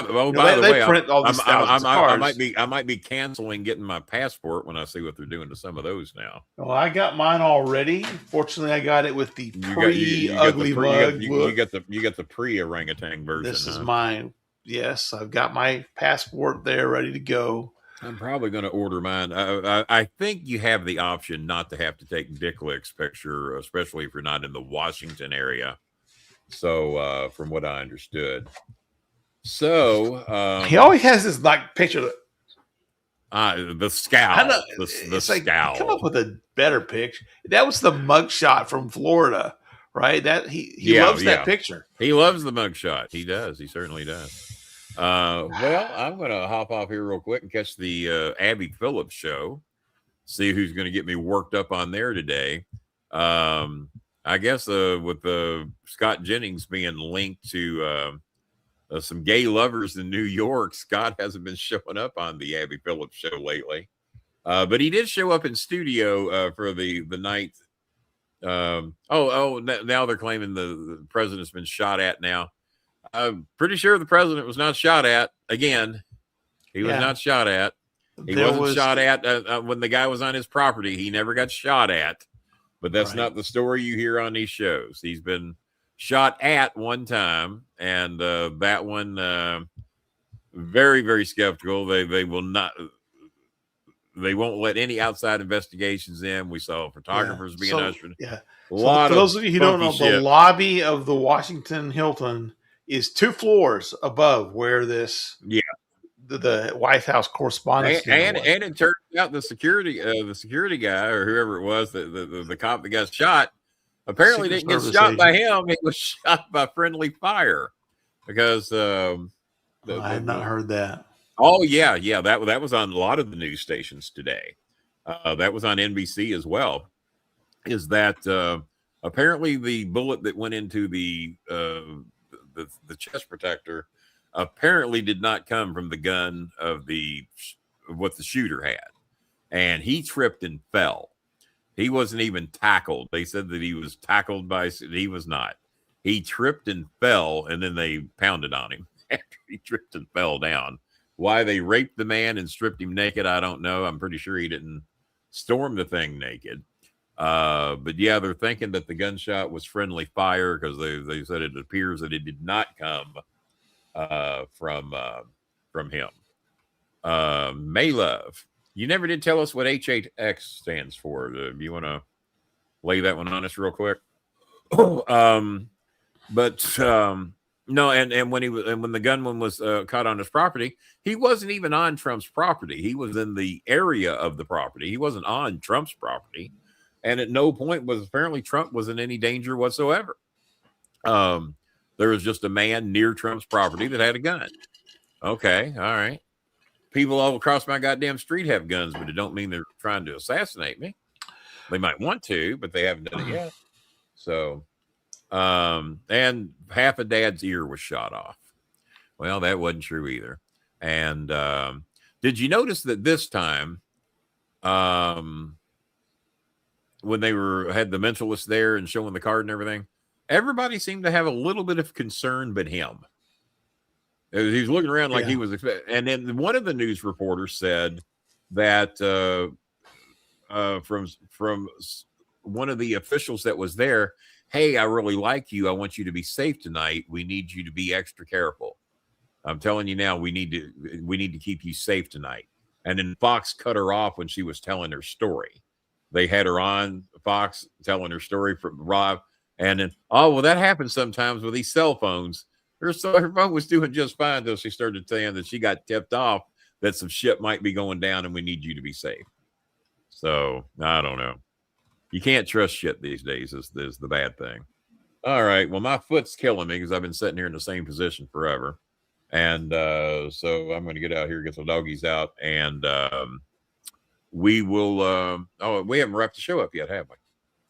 the way, print all these thousands of cards. I might be canceling getting my passport when I see what they're doing to some of those now. Well, I got mine already. Fortunately, I got it with the pre-ugly mug. You got the pre-orangutan version. This is mine. Yes, I've got my passport there ready to go. I'm probably going to order mine. I think you have the option not to have to take Dick Lick's picture, especially if you're not in the Washington area. So, from what I understood. So, he always has this like picture. The scowl. I know. The scowl. Come up with a better picture. That was the mugshot from Florida, right? That he loves that picture. He loves the mugshot. He does. He certainly does. Well, I'm going to hop off here real quick and catch the Abby Phillips show. See who's going to get me worked up on there today. I guess with Scott Jennings being linked to some gay lovers in New York. Scott hasn't been showing up on the Abby Phillips show lately, but he did show up in studio for the night. Now they're claiming the president's been shot at now. I'm pretty sure the president was not shot at again. He was not shot at. He wasn't shot at when the guy was on his property. He never got shot at, but that's not the story you hear on these shows. He's been shot at one time, and that one very, very skeptical. They will not. They won't let any outside investigations in. We saw photographers being ushered. Yeah. For those of you who don't know, the lobby of the Washington Hilton is 2 floors above where this the White House correspondence and it turns out the security guy or whoever it was, the cop that got shot, apparently didn't get shot by him. He was shot by friendly fire because I had not heard that. Oh yeah, that was on a lot of the news stations today. That was on NBC as well. Is that apparently the bullet that went into the chest protector apparently did not come from the gun of what the shooter had, and he tripped and fell. He wasn't even tackled. They said that he was tackled he was not. He tripped and fell, and then they pounded on him after he tripped and fell down. Why they raped the man and stripped him naked, I don't know. I'm pretty sure he didn't storm the thing naked. But yeah, they're thinking that the gunshot was friendly fire because they said it appears that it did not come from him. Maylove, you never did tell us what H8X stands for. Do you want to lay that one on us real quick? No, and when the gunman was caught on his property, he wasn't even on Trump's property. He was in the area of the property. He wasn't on Trump's property, and at no point was apparently Trump was in any danger whatsoever. There was just a man near Trump's property that had a gun. Okay, all right. People all across my goddamn street have guns, but it don't mean they're trying to assassinate me. They might want to, but they haven't done it yet. So. And half a dad's ear was shot off. Well, that wasn't true either. And did you notice that this time, when they had the mentalist there and showing the card and everything, everybody seemed to have a little bit of concern but him. He was looking around like he was expecting. And then one of the news reporters said that from one of the officials that was there, hey, I really like you. I want you to be safe tonight. We need you to be extra careful. I'm telling you now, we need to keep you safe tonight. And then Fox cut her off when she was telling her story. They had her on Fox telling her story from Rob. And then, that happens sometimes with these cell phones. Her phone was doing just fine until she started saying that she got tipped off that some shit might be going down and we need you to be safe. So, I don't know. You can't trust shit these days is the bad thing. All right. Well, my foot's killing me because I've been sitting here in the same position forever. And so I'm going to get out here, get the doggies out, and we will. We haven't wrapped the show up yet, have we?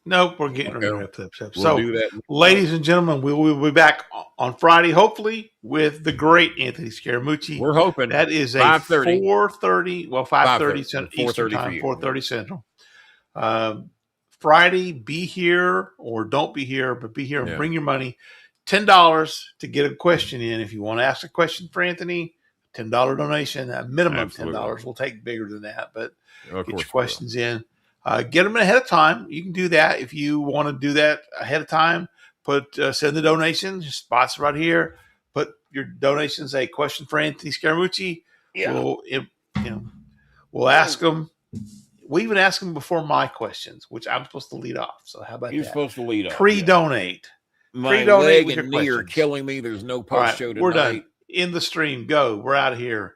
Nope, we're getting ready to wrap this up. We'll do that. Ladies and gentlemen, we will be back on Friday, hopefully, with the great Anthony Scaramucci. We're hoping that is a 4:30. Well, 5:30 Eastern time, 4:30 Central. Friday, be here or don't be here, but be here and bring your money. $10 to get a question in. If you want to ask a question for Anthony, $10 donation, a minimum of $10. We'll take bigger than that, but get your questions in. Get them ahead of time. You can do that if you want to do that ahead of time. Send the donations. Spots right here. Put your donations. A question for Anthony Scaramucci. Yeah. We'll ask them. We even ask them before my questions, which I'm supposed to lead off. So how about You're supposed to lead off. Pre-donate. My leg and knee are killing me. There's no post show tonight. We're done. In the stream. Go. We're out of here.